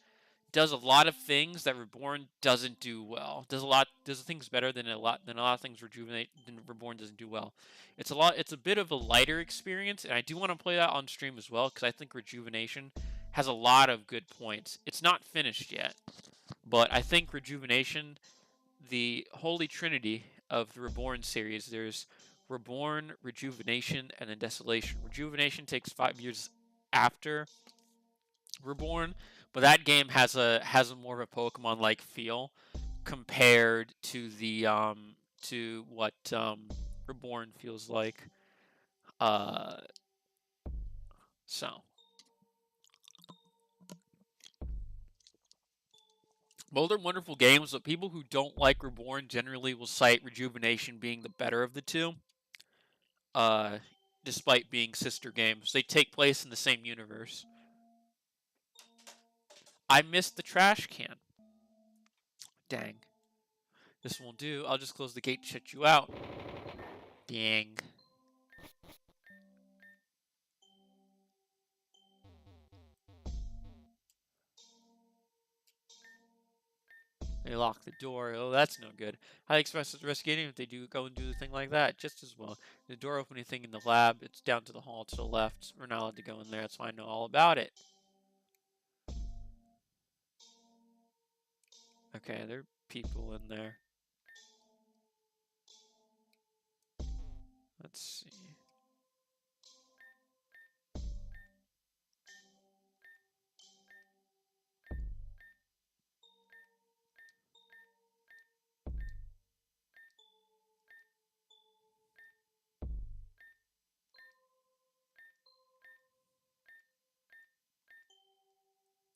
does a lot of things that Reborn doesn't do well. Does things better than a lot of things Reborn doesn't do well. It's a bit of a lighter experience, and I do want to play that on stream as well, because I think Rejuvenation has a lot of good points. It's not finished yet, but I think Rejuvenation, the holy trinity of the Reborn series, there's Reborn, Rejuvenation, and then Desolation. Rejuvenation takes 5 years after Reborn, but that game has a more of a Pokemon-like feel compared to the to what Reborn feels like. So both are wonderful games, but people who don't like Reborn generally will cite Rejuvenation being the better of the two. Despite being sister games, they take place in the same universe. I missed the trash can. Dang. This won't do. I'll just close the gate and shut you out. Dang. They lock the door. Oh, that's no good. Highly expressive investigating if they do go and do the thing like that, just as well. The door opening thing in the lab, it's down to the hall to the left. We're not allowed to go in there. That's why I know all about it. Okay, there are people in there. Let's see.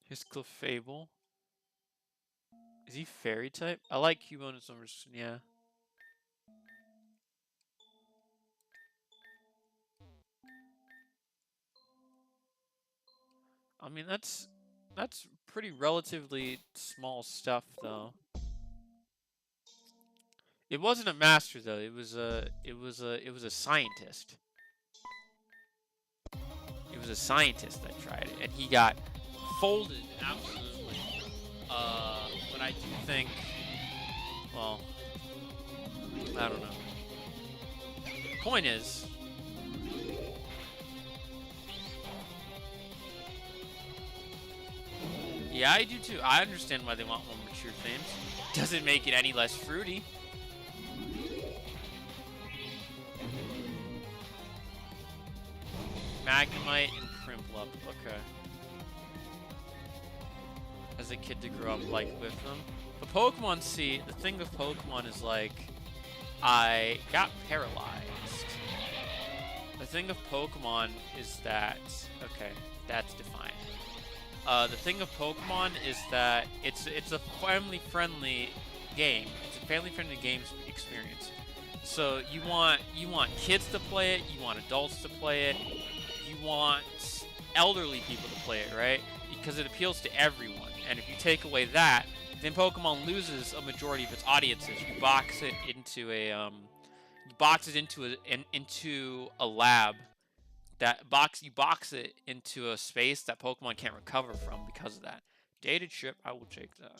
Here's Clefable. Is he fairy type? I like Cubone and Summers. Yeah. I mean, that's pretty relatively small stuff, though. It wasn't a master though. It was a scientist. It was a scientist that tried it, and he got folded absolutely. But I do think, well, I don't know. Point is, yeah, I do too. I understand why they want more mature themes. Doesn't make it any less fruity. Magnemite and Primplup, okay. As a kid to grow up, like, with them. The Pokemon, see, the thing with Pokemon is, like, I got paralyzed. The thing of Pokemon is that, okay, that's defined. The thing of Pokemon is that it's a family-friendly game. It's a family-friendly game experience. So you want kids to play it, you want adults to play it, you want elderly people to play it, right? Because it appeals to everyone. And if you take away that, then Pokemon loses a majority of its audiences. You box it into into a lab. You box it into a space that Pokemon can't recover from because of that. Dated ship, I will take that.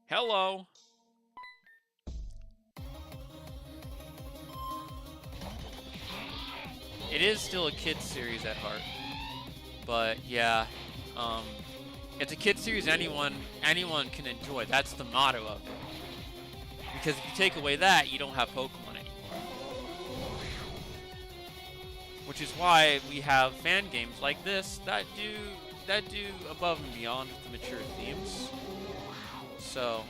Hello. It is still a kids series at heart, but yeah, it's a kids series anyone can enjoy. That's the motto of it. Because if you take away that, you don't have Pokemon anymore. Which is why we have fan games like this that do above and beyond the mature themes. So,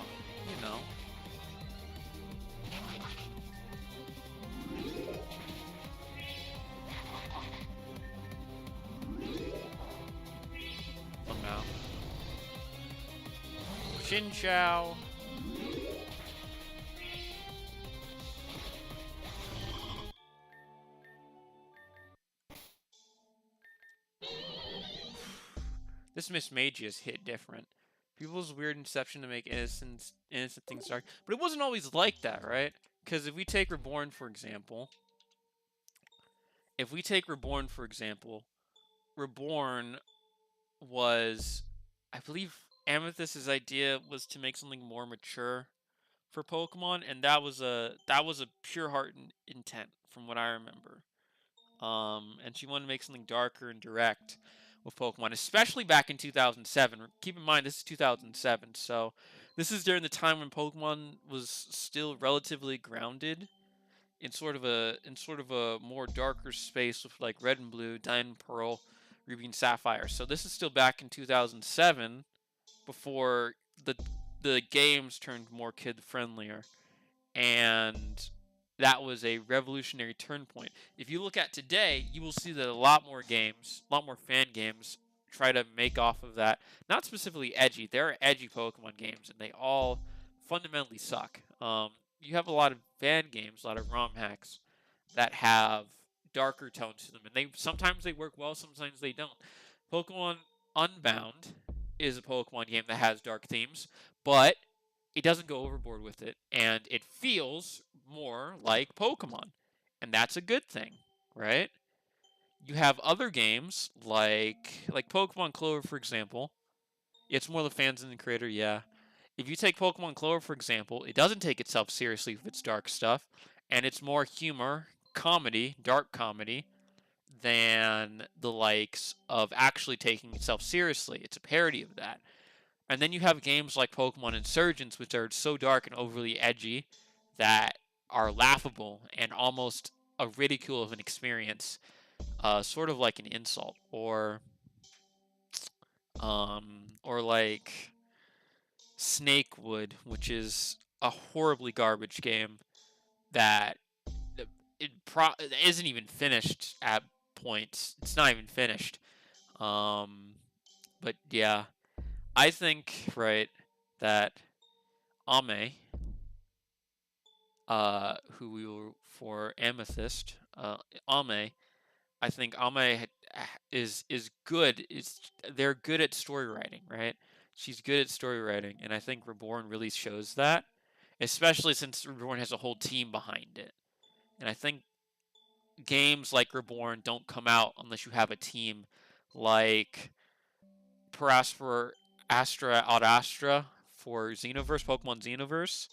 you know. Somehow. Chinchou. This Miss Magius hit different. People's weird inception to make innocent things dark. But it wasn't always like that, right? Because if we take Reborn, for example. Reborn was, I believe, Amethyst's idea was to make something more mature for Pokemon, and that was a pure heart intent, from what I remember. And she wanted to make something darker and direct with Pokemon, especially back in 2007. Keep in mind, this is 2007, so this is during the time when Pokemon was still relatively grounded in sort of a more darker space with like Red and Blue, Diamond, Pearl, Ruby and Sapphire. So this is still back in 2007, before the games turned more kid friendlier, and that was a revolutionary turn point. If you look at today, you will see that a lot more fan games try to make off of that. Not specifically edgy. There are edgy Pokemon games, and they all fundamentally suck. You have a lot of fan games, a lot of ROM hacks that have darker tones to them, and sometimes they work well, sometimes they don't. Pokemon Unbound is a Pokemon game that has dark themes, but it doesn't go overboard with it, and it feels more like Pokemon, and that's a good thing, right? You have other games like Pokemon Clover, for example. It's more the fans than the creator, yeah. If you take Pokemon Clover, for example, it doesn't take itself seriously with its dark stuff, and it's more humor, comedy, dark comedy, than the likes of actually taking itself seriously. It's a parody of that. And then you have games like Pokemon Insurgents, which are so dark and overly edgy that are laughable and almost a ridicule of an experience, sort of like an insult, or like Snakewood, which is a horribly garbage game that it isn't even finished at points. It's not even finished. Um, but yeah, I think right that Ame, who we were for Amethyst, Ame, I think Ame is good. They're good at story writing, right? She's good at story writing, and I think Reborn really shows that, especially since Reborn has a whole team behind it. And I think games like Reborn don't come out unless you have a team like Parasper Astra Ad Astra for Xenoverse, Pokemon Xenoverse,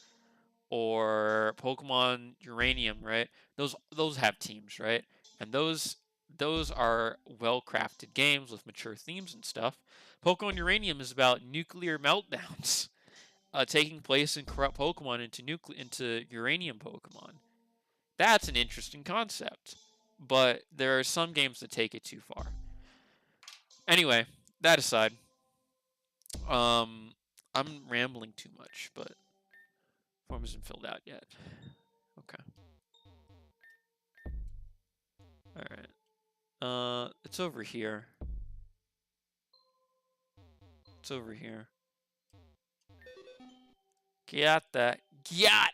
or Pokemon Uranium, right? Those have teams, right? And those are well-crafted games with mature themes and stuff. Pokemon Uranium is about nuclear meltdowns taking place and corrupt Pokemon into uranium Pokemon. That's an interesting concept, but there are some games that take it too far. Anyway, that aside, I'm rambling too much, but form isn't filled out yet. Okay. All right. It's over here. It's over here. Got that. Got.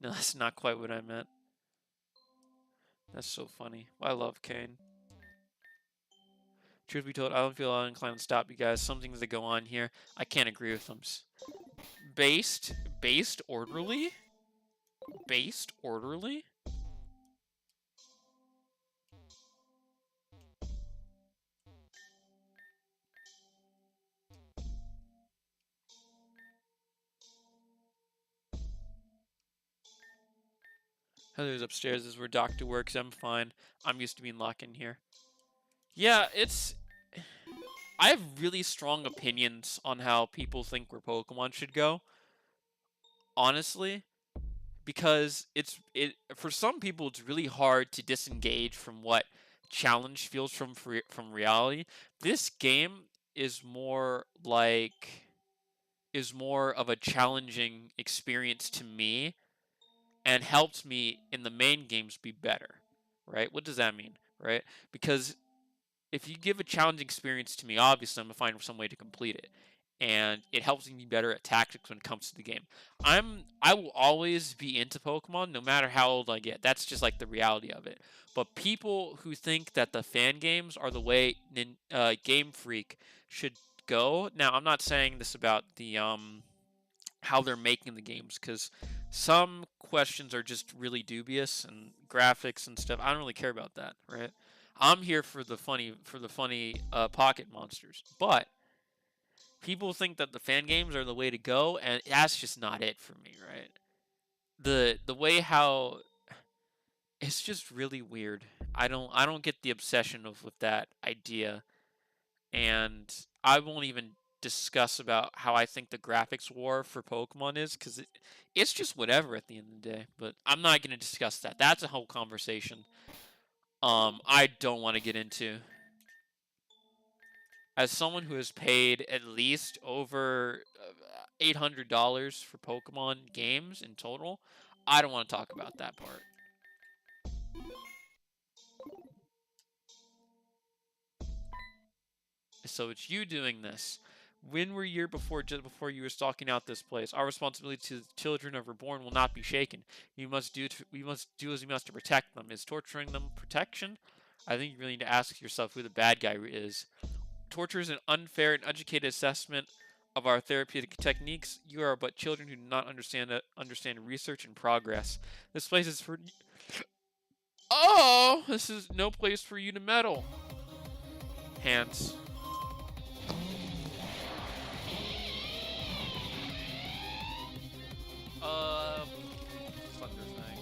No, that's not quite what I meant. That's so funny. I love Kane. Truth be told, I don't feel inclined to stop you guys. Some things that go on here, I can't agree with them. Based orderly? Based orderly? Heather's upstairs. This is where Doctor works. I'm fine. I'm used to being locked in here. Yeah, I have really strong opinions on how people think where Pokemon should go. Honestly, because for some people it's really hard to disengage from what challenge feels from reality. This game is more like is more of a challenging experience to me and helps me in the main games be better. Right? What does that mean? Right? Because if you give a challenging experience to me, obviously I'm gonna find some way to complete it, and it helps me be better at tactics when it comes to the game. I will always be into Pokemon, no matter how old I get. That's just like the reality of it. But people who think that the fan games are the way Game Freak should go. Now, I'm not saying this about the how they're making the games, because some questions are just really dubious and graphics and stuff. I don't really care about that, right? I'm here for the funny pocket monsters. But people think that the fan games are the way to go, and that's just not it for me, right? The way how it's just really weird. I don't get the obsession with that idea, and I won't even discuss about how I think the graphics war for Pokemon is, because it's just whatever at the end of the day. But I'm not going to discuss that. That's a whole conversation. I don't want to get into. As someone who has paid at least over $800 for Pokemon games in total, I don't want to talk about that part. So it's you doing this. When were you before, just before you were stalking out this place? Our responsibility to the children of Reborn will not be shaken. We must do as we must to protect them. Is torturing them protection? I think you really need to ask yourself who the bad guy is. Torture is an unfair and uneducated assessment of our therapeutic techniques. You are but children who do not understand research and progress. This place is for... Oh! This is no place for you to meddle. Hands. Thunder thing.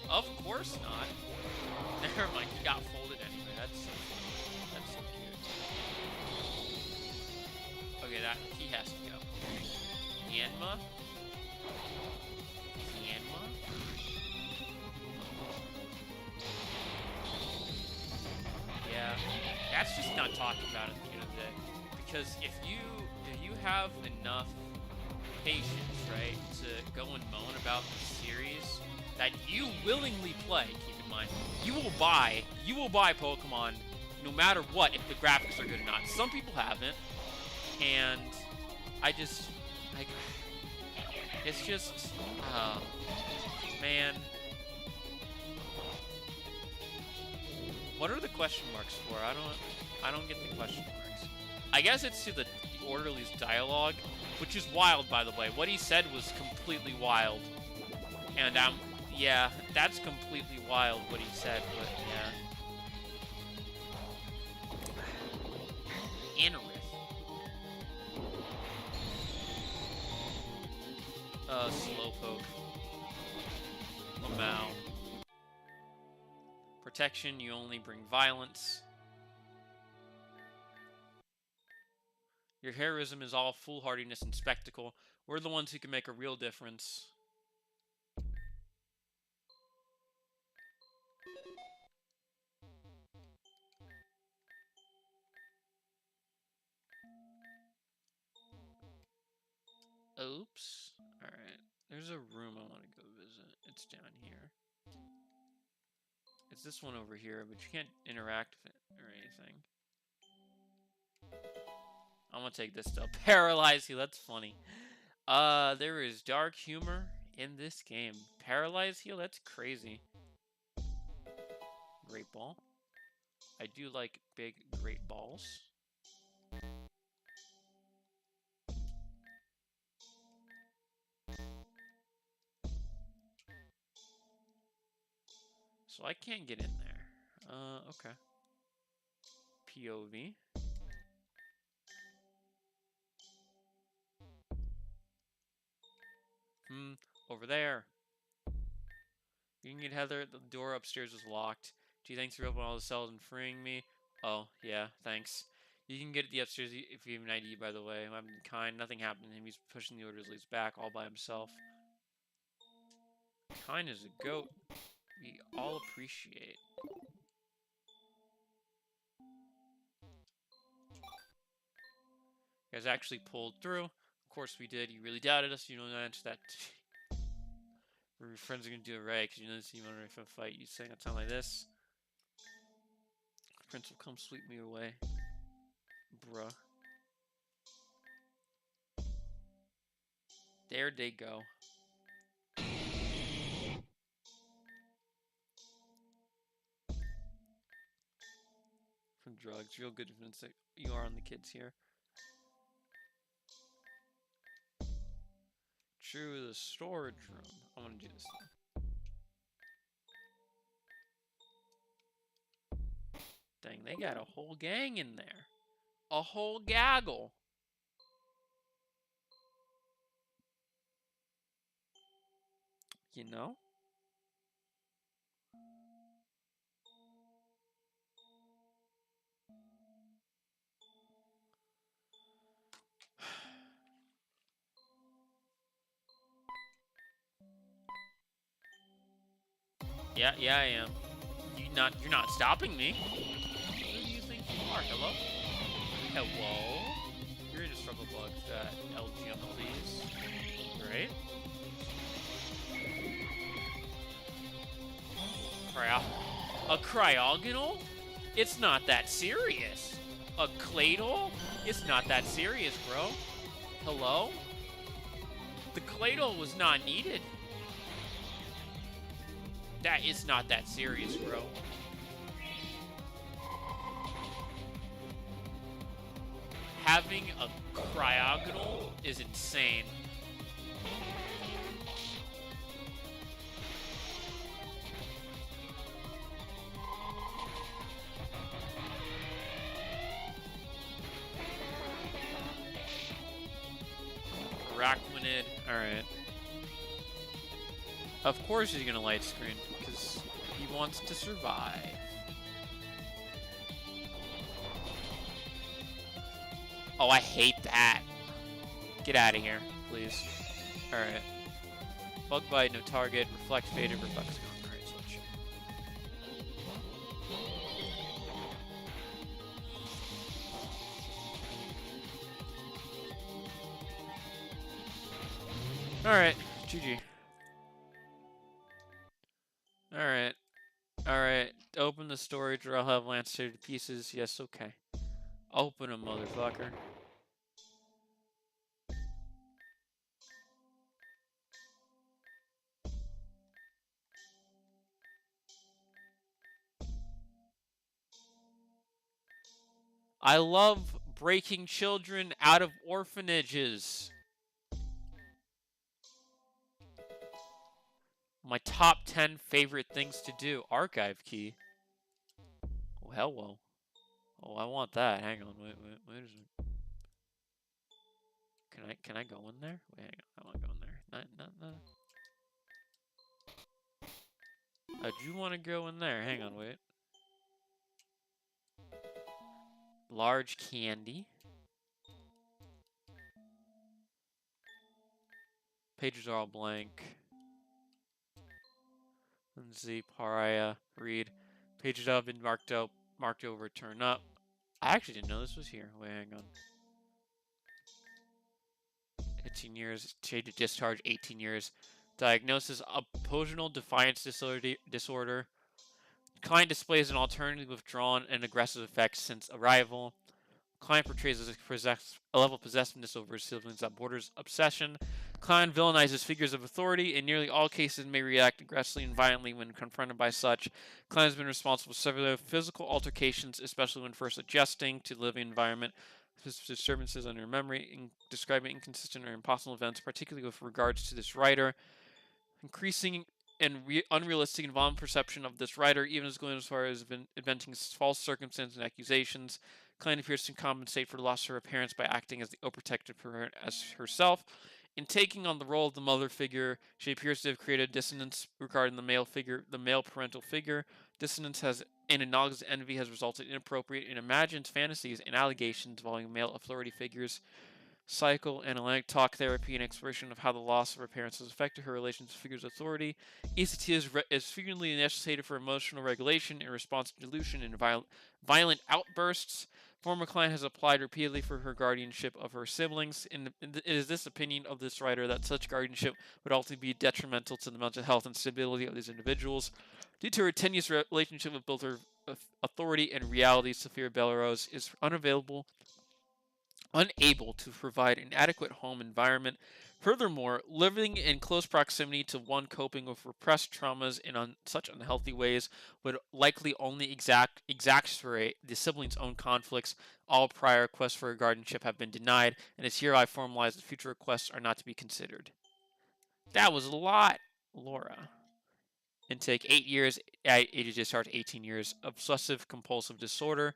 Of course not. Never mind, he got folded anyway. That's so cute. Okay, he has to go. Yanma? Yeah, that's just not talked about at the end of the day. Because if you have enough patience, right, to go and moan about the series that you willingly play, keep in mind, you will buy Pokemon no matter what if the graphics are good or not. Some people haven't, and it's just, man. What are the question marks for? I don't get the question marks. I guess it's to the orderly's dialogue, which is wild, by the way. What he said was completely wild. And, yeah, that's completely wild what he said, but, yeah. Anorith. Slowpoke. Lamau. Protection, you only bring violence. Your heroism is all foolhardiness and spectacle. We're the ones who can make a real difference. Oops. Alright. There's a room I want to go visit. It's down here. It's this one over here, but you can't interact with it or anything. I'm gonna take this to paralyze heal. That's funny. There is dark humor in this game. Paralyze heal? That's crazy. Great ball. I do like big, great balls. So I can't get in there. Okay. POV. Over there. You can get Heather. The door upstairs is locked. Gee, thanks for opening all the cells and freeing me. Oh, yeah, thanks. You can get the upstairs if you have an ID, by the way. I'm kind. Nothing happened to him. He's pushing the orderlies back all by himself. Kind is a goat. We all appreciate. You guys actually pulled through. Of course we did. You really doubted us. You don't answer that. Your friends are gonna do it right because you know you want to fight. You saying a time like this. Prince will come sweep me away, bruh. There they go. From drugs, real good defense. You are on the kids here. True, the storage room. I want to do this thing. Dang, they got a whole gang in there. A whole gaggle. You know? Yeah, I am. You're not stopping me. Who do you think you are? Hello? Hello? You're in a struggle bug, LGM, please. Great. A cryogonal? It's not that serious. A claydol? It's not that serious, bro. Hello? The claydol was not needed. That is not that serious, bro. having a cryogonal is insane. Arachnid. Alright. Of course he's gonna light screen, because he wants to survive. Oh, I hate that. Get out of here, please. Alright. Bug bite, no target, reflect faded, reflex gone. Alright, switch. Alright, GG. Alright. Alright. Open the storage or I'll have Lance tear to pieces. Yes, okay. Open them, motherfucker. I love breaking children out of orphanages. My top 10 favorite things to do. Archive key. Oh, hello. Oh, I want that. Hang on. Wait a second. Can I go in there? Wait, hang on. I want to go in there. Not. Oh, do you want to go in there? Hang on, wait. Large candy. Pages are all blank. Let's see. Pariah. Read. Pages have been marked over, turn up. I actually didn't know this was here. Wait, hang on. 18 years. Shade to discharge, 18 years. Diagnosis, oppositional defiance disorder. Client displays an alternative withdrawn and aggressive effects since arrival. Client portrays a level of possessiveness over his siblings that borders obsession. Client villainizes figures of authority. In nearly all cases, may react aggressively and violently when confronted by such. Client has been responsible for several physical altercations, especially when first adjusting to the living environment. Disturbances under memory, describing inconsistent or impossible events, particularly with regards to this writer. Increasing and unrealistic and violent perception of this writer, even as going as far as inventing false circumstances and accusations. Client appears to compensate for the loss of her parents by acting as the overprotective parent as herself. In taking on the role of the mother figure, she appears to have created dissonance regarding the male parental figure. Dissonance and analogous envy has resulted in inappropriate and imagined fantasies and allegations involving male authority figures. Psychoanalytic talk therapy and exploration of how the loss of her parents has affected her relations with figures of authority. ECT is frequently necessitated for emotional regulation in response to delusion and violent outbursts. Former client has applied repeatedly for her guardianship of her siblings. It is this opinion of this writer that such guardianship would ultimately be detrimental to the mental health and stability of these individuals. Due to her tenuous relationship with both her authority and reality, Sophia Bellerose is unable to provide an adequate home environment. Furthermore, living in close proximity to one coping with repressed traumas in such unhealthy ways would likely only exacerbate the siblings' own conflicts. All prior requests for guardianship have been denied, and it's hereby formalized that future requests are not to be considered. That was a lot, Laura. Intake 8 years, age of discharge 18 years. Obsessive compulsive disorder.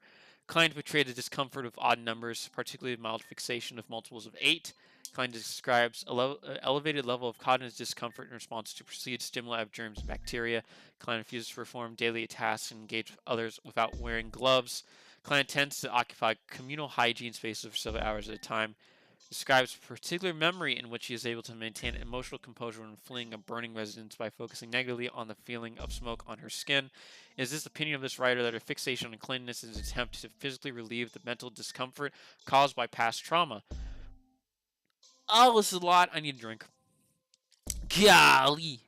Client portrayed the discomfort of odd numbers, particularly mild fixation of multiples of 8. Client describes elevated level of cognitive discomfort in response to perceived stimuli of germs and bacteria. Client refuses to perform daily tasks and engage with others without wearing gloves. Client tends to occupy communal hygiene spaces for several hours at a time. Describes a particular memory in which he is able to maintain emotional composure when fleeing a burning residence by focusing negatively on the feeling of smoke on her skin. It is this opinion of this writer that her fixation on cleanliness is an attempt to physically relieve the mental discomfort caused by past trauma. Oh, this is a lot. I need a drink. Golly.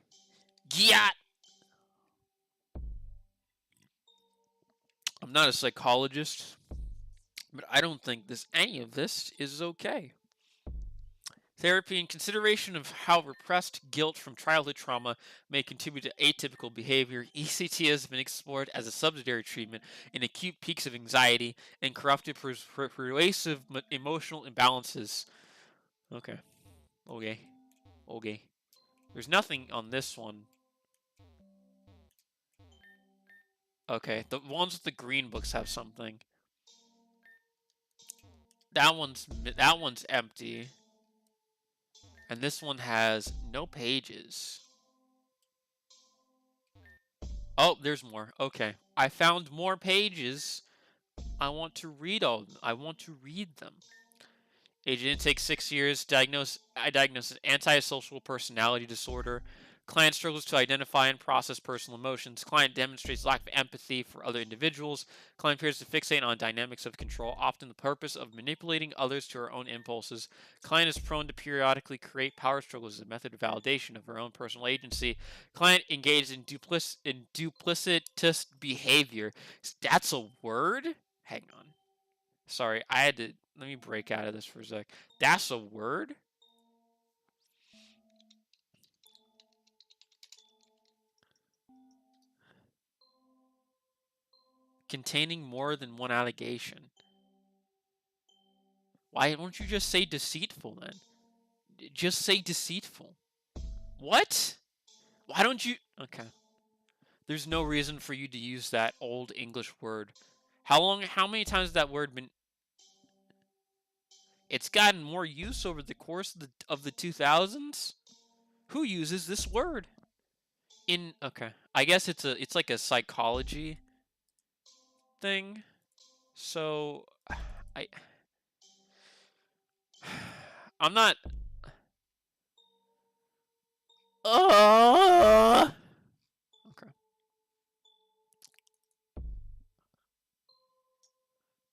Gyat. I'm not a psychologist, but I don't think any of this is okay. Therapy, in consideration of how repressed guilt from childhood trauma may contribute to atypical behavior, ECT has been explored as a subsidiary treatment in acute peaks of anxiety and corrupted pervasive emotional imbalances. Okay. Okay. Okay. There's nothing on this one. Okay, the ones with the green books have something. That one's empty. And this one has no pages. Oh, there's more. Okay. I found more pages. I want to read all of them. I want to read them. Age intake 6 years. I diagnosed antisocial personality disorder. Client struggles to identify and process personal emotions. Client demonstrates lack of empathy for other individuals. Client appears to fixate on dynamics of control, often the purpose of manipulating others to her own impulses. Client is prone to periodically create power struggles as a method of validation of her own personal agency. Client engaged in duplicitous behavior. That's a word? Hang on. Sorry, I had to. Let me break out of this for a sec. That's a word? Containing more than one allegation. Why don't you just say deceitful then? Just say deceitful. What? Why don't you. Okay. There's no reason for you to use that old English word. How many times has that word been. It's gotten more use over the course of the 2000s? Who uses this word? Okay. I guess it's like a psychology thing. So I I'm not Okay.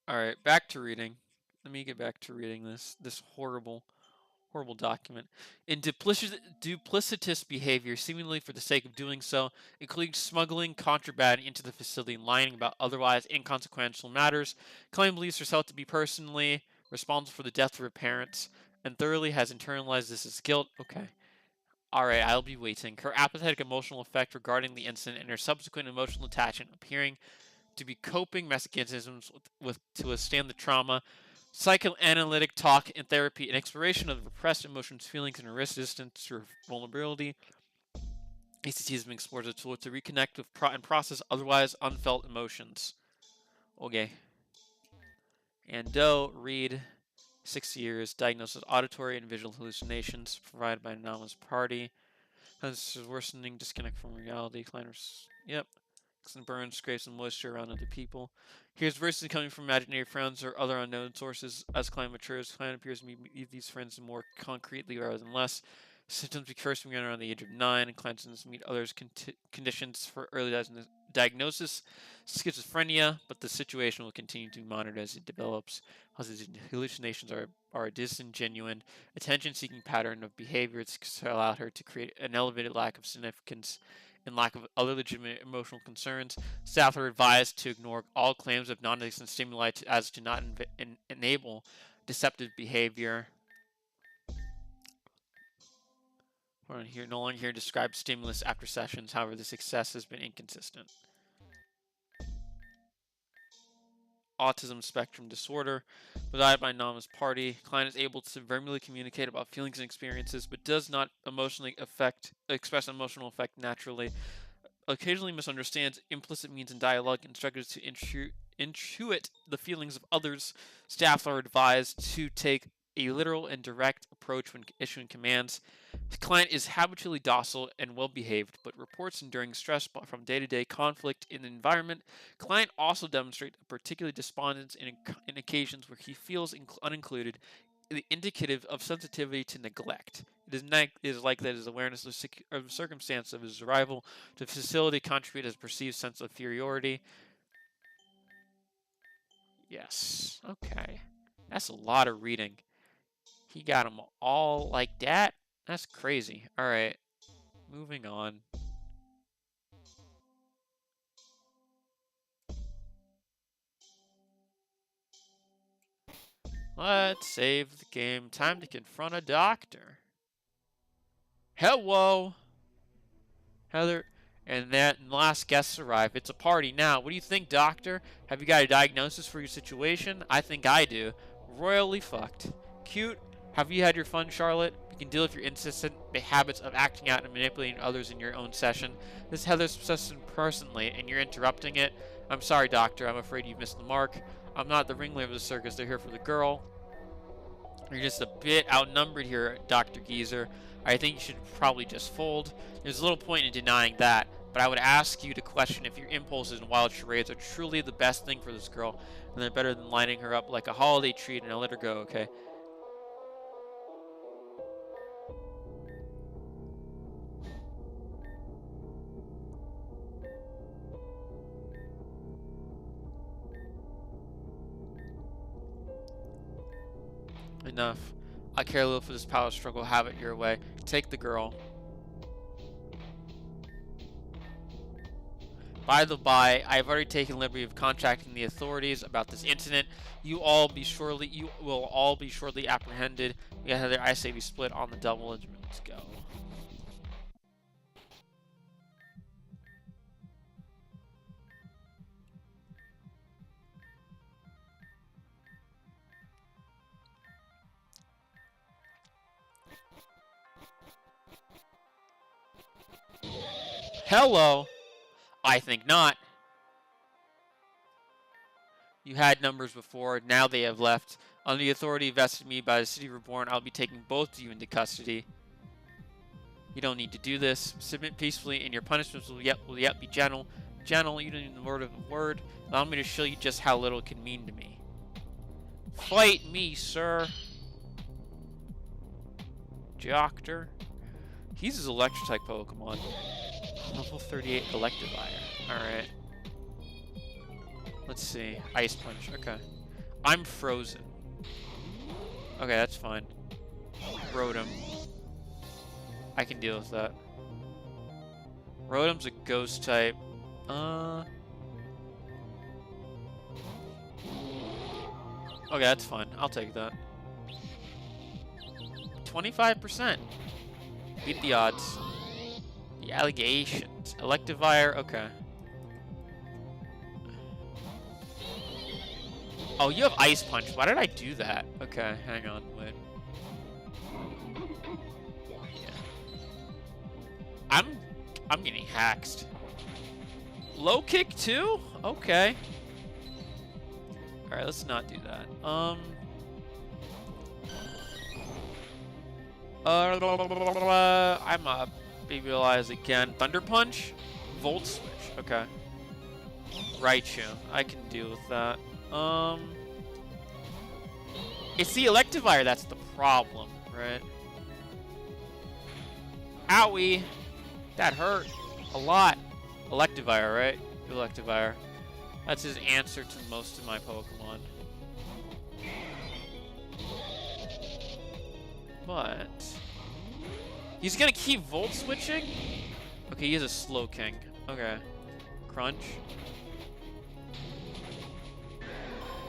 All right, back to reading. Let me get back to reading this horrible document. In duplicitous behavior, seemingly for the sake of doing so, including smuggling contraband into the facility and lying about otherwise inconsequential matters, Klein believes herself to be personally responsible for the death of her parents and thoroughly has internalized this as guilt. Okay. Alright, I'll be waiting. Her apathetic emotional effect regarding the incident and her subsequent emotional attachment appearing to be coping mechanisms to withstand the trauma, psychoanalytic talk and therapy, and exploration of repressed emotions, feelings, and resistance to vulnerability. ACT has been explored as a tool to reconnect with and process otherwise unfelt emotions. Okay. And Doe, Reed, 6 years, diagnosed with auditory and visual hallucinations provided by an anonymous party. Has worsening disconnect from reality. Climbers. Yep. And burns, scrapes, and moisture around other people. Here's voices coming from imaginary friends or other unknown sources. As Klein matures, Klein appears to meet these friends more concretely rather than less. Symptoms first begin around the age of 9, and Klein tends to meet others' conditions for early diagnosis, schizophrenia, but the situation will continue to be monitored as it develops. His hallucinations are a disingenuine, attention-seeking pattern of behavior that's allowed her to create an elevated lack of significance and lack of other legitimate emotional concerns. Staff are advised to ignore all claims of non-existent stimuli as to not enable deceptive behavior. We're no longer here to describe stimulus after sessions. However, the success has been inconsistent. Autism spectrum disorder, provided by anonymous party. Client is able to verbally communicate about feelings and experiences, but does not express emotional effect naturally. Occasionally misunderstands implicit means in dialogue and struggles to intuit the feelings of others. Staff are advised to take a literal and direct approach when issuing commands. The client is habitually docile and well behaved, but reports enduring stress from day-to-day conflict in the environment. Client also demonstrates a particular despondence in occasions where he feels unincluded, indicative of sensitivity to neglect. It is likely that his awareness of the circumstance of his arrival to the facility contributed as a perceived sense of inferiority. Yes. Okay. That's a lot of reading. He got them all like that? That's crazy. Alright. Moving on. Let's save the game. Time to confront a doctor. Hello, Heather. And that last guests arrive. It's a party now. What do you think, doctor? Have you got a diagnosis for your situation? I think I do. Royally fucked. Cute. Have you had your fun, Charlotte? You can deal with your insistent habits of acting out and manipulating others in your own session. This Heather's session personally, and you're interrupting it. I'm sorry, doctor. I'm afraid you've missed the mark. I'm not the ringleader of the circus. They're here for the girl. You're just a bit outnumbered here, Dr. Geezer. I think you should probably just fold. There's little point in denying that, but I would ask you to question if your impulses and wild charades are truly the best thing for this girl, and they're better than lining her up like a holiday treat and I'll let her go, okay? Enough. I care little for this power struggle. Have it your way. Take the girl. By the by, I have already taken the liberty of contacting the authorities about this incident. You will all be shortly apprehended. Yeah, Heather, I say we split on the double. Let's go. Hello. I think not. You had numbers before, now they have left. Under the authority vested in me by the city of Reborn, I'll be taking both of you into custody. You don't need to do this. Submit peacefully, and your punishments will yet be gentle. Gentle, you don't need the word of a word. Allow me to show you just how little it can mean to me. Fight me, sir. Doctor. He's his electric-type Pokemon. Level 38 Electivire. Alright. Let's see. Ice Punch. Okay. I'm frozen. Okay, that's fine. Rotom. I can deal with that. Rotom's a ghost type. Okay, that's fine. I'll take that. 25%. Beat the odds. The allegations. Electivire. Okay. Oh, you have Ice Punch. Why did I do that? Okay, hang on. Wait. Yeah. I'm getting haxed. Low kick too? Okay. Alright, let's not do that. I'm a realize again. Thunder Punch? Volt Switch. Okay. Raichu. I can deal with that. It's the Electivire that's the problem, right? Owie! That hurt. A lot. Electivire, right? Electivire. That's his answer to most of my Pokemon. But he's gonna keep Volt Switching? Okay, he is a Slow King. Okay. Crunch.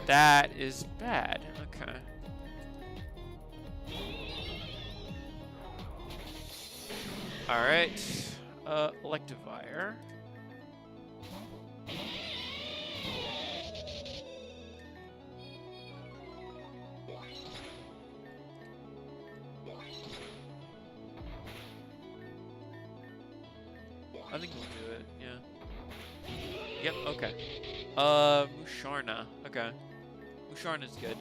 That is bad. Okay. Alright. Electivire. I think we'll do it, yeah. Yep, okay. Musharna. Okay. Musharna's good.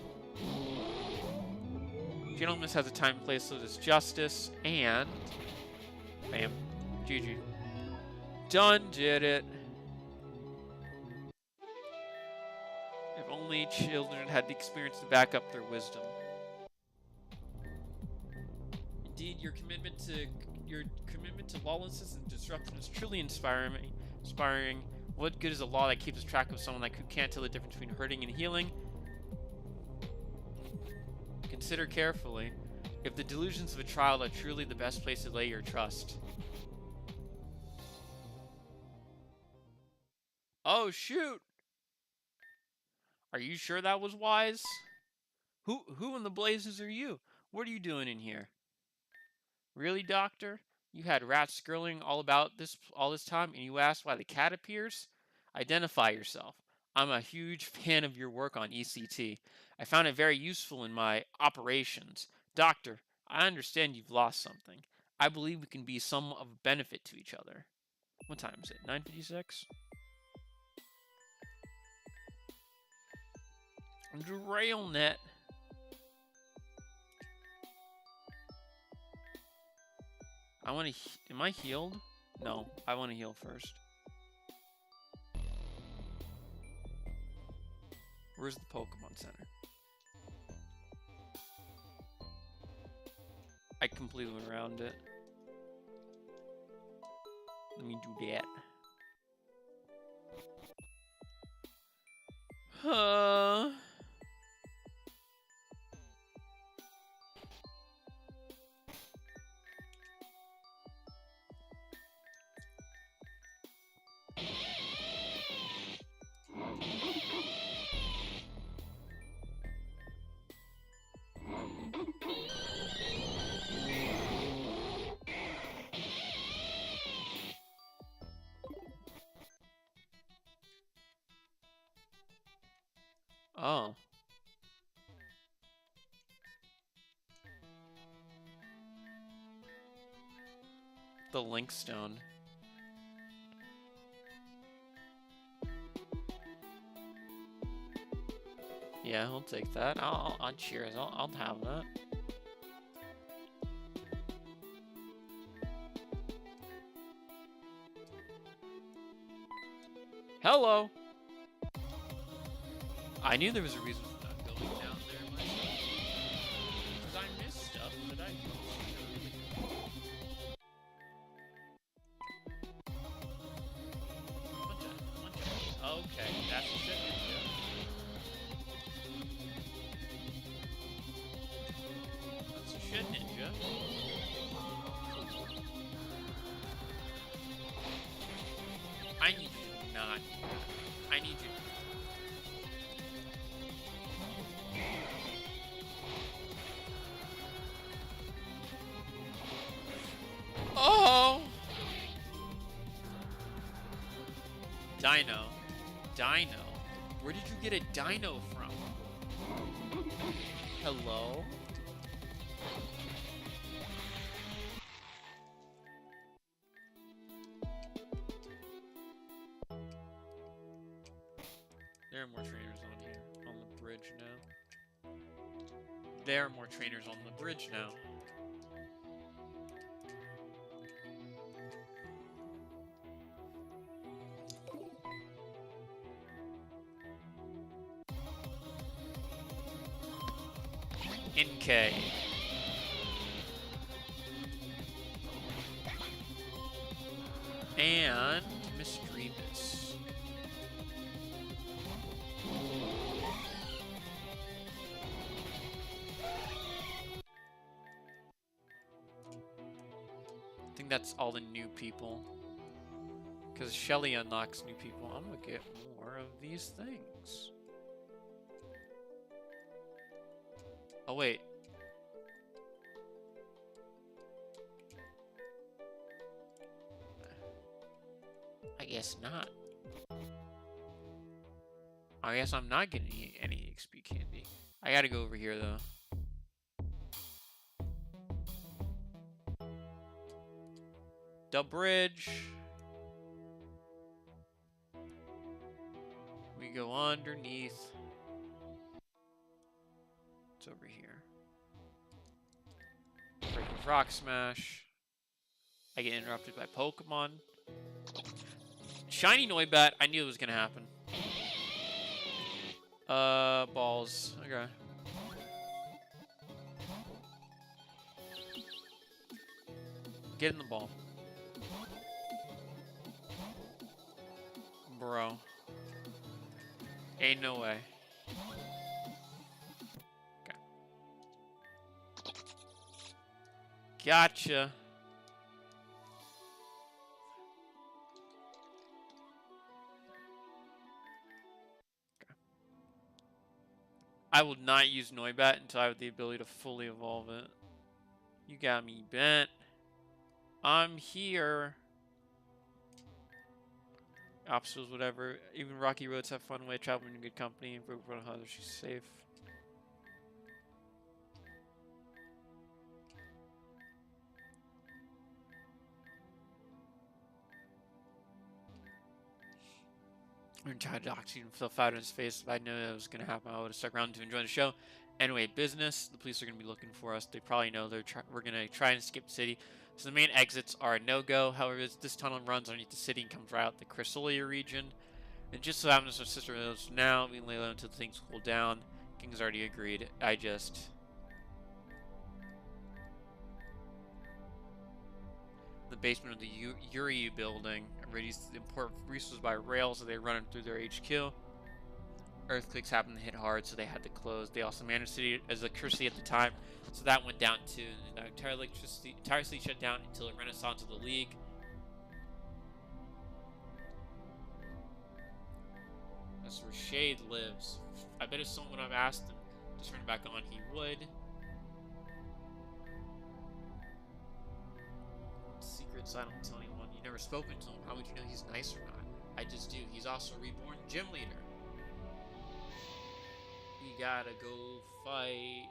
Gentleman has a time and place, so does justice, and bam. GG. Done, did it. If only children had the experience to back up their wisdom. Indeed, your commitment to lawlessness and disruption is truly inspiring. What good is a law that keeps track of someone who can't tell the difference between hurting and healing? Consider carefully if the delusions of a child are truly the best place to lay your trust. Oh, shoot! Are you sure that was wise? Who in the blazes are you? What are you doing in here? Really, Doctor? You had rats skirling all this time, and you asked why the cat appears? Identify yourself. I'm a huge fan of your work on ECT. I found it very useful in my operations. Doctor, I understand you've lost something. I believe we can be some of benefit to each other. What time is it? 9:56? Drailnet. I want to. Am I healed? No, I want to heal first. Where's the Pokemon Center? I completely went around it. Let me do that. Huh. Oh. The Link Stone. Yeah, I'll take that. I'll cheers. I'll have that. Hello. I knew there was a reason for not going down there myself. Because I missed stuff that I Okay, that's a shit ninja. That's a shit ninja. I need you not. I need you. Oh! Dino. Dino? Where did you get a dino from? Hello? There are more trainers on here. On the bridge now. There are more trainers on the bridge now. NK. And Misdreavus. I think that's all the new people. Because Shelly unlocks new people. I'm gonna get more of these things. Oh, wait. I guess not. I guess I'm not getting any XP candy. I gotta go over here, though. The bridge. We go underneath. It's over here. Break with Rock Smash. I get interrupted by Pokemon. Shiny Noibat. I knew it was gonna happen. Balls. Okay. Get in the ball. Bro. Ain't no way. Okay. Gotcha. I will not use Noibat until I have the ability to fully evolve it. You got me bent. I'm here. Obstacles, whatever. Even rocky roads have fun way. Traveling in good company. Improve on others. She's safe. I'm trying to oxygen himself out in his face. If I knew it was going to happen, I would have stuck around to enjoy the show. Anyway, business. The police are going to be looking for us. They probably know we're going to try and escape the city. So the main exits are a no-go. However, this tunnel runs underneath the city and comes right out the Chrysalia region. And just so happens our sister knows now, we can lay low until things cool down. King's already agreed. The basement of the Uri building. Ready to import resources by rail, so they run it through their HQ. Earthquakes happened to hit hard, so they had to close. They also managed city as electricity at the time, so that went down too. And the entire city shut down until the renaissance of the League. That's where Shade lives. I bet if someone would have asked him to turn it back on, he would. Secrets I don't tell anyone. You never spoken to him. How would you know he's nice or not? I just do. He's also a reborn gym leader. We gotta go fight.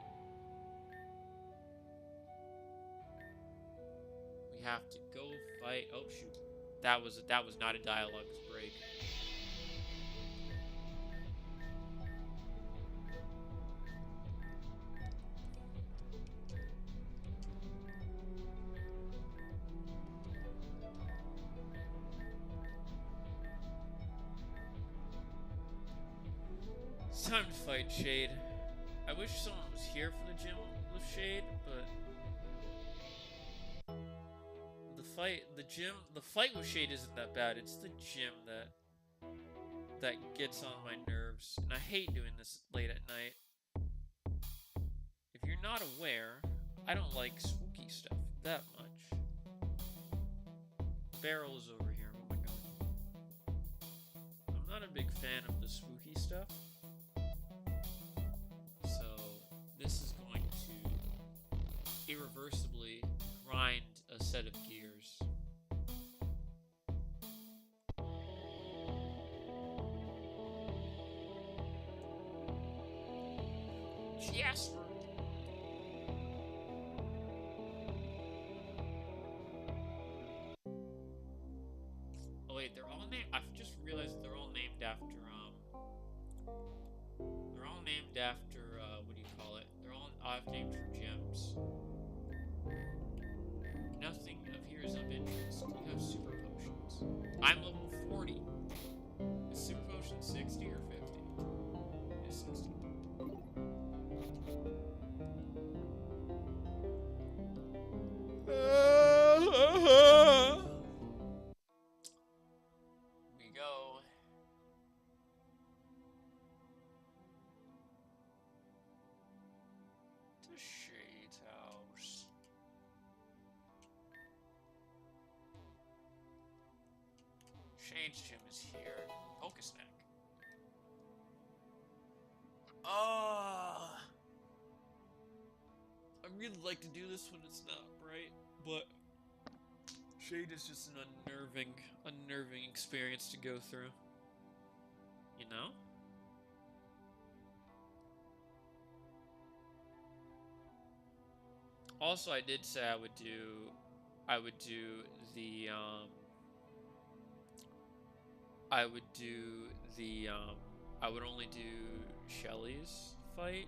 We have to go fight. Oh shoot. That was not a dialogue break. It's time to fight Shade. I wish someone was here for the gym with Shade, but the fight with Shade isn't that bad. It's the gym that gets on my nerves, and I hate doing this late at night. If you're not aware, I don't like spooky stuff that much. Barrel is over here. Oh my god. I'm not a big fan of the spooky stuff. This is going to irreversibly grind a set of gears. Jasper! Oh wait, they're all named. I've just realized they're all named after what do you call it? They're all I've named for gems. Nothing of here is of interest. We have super potions. I'm level 40. Is super potion 60 or 50? It's 60. We go. Shade's house. Shade's gym is here. Snack. I really like to do this when it's not bright, but Shade is just an unnerving experience to go through. You know? Also, I did say I would do the I would only do Shelly's fight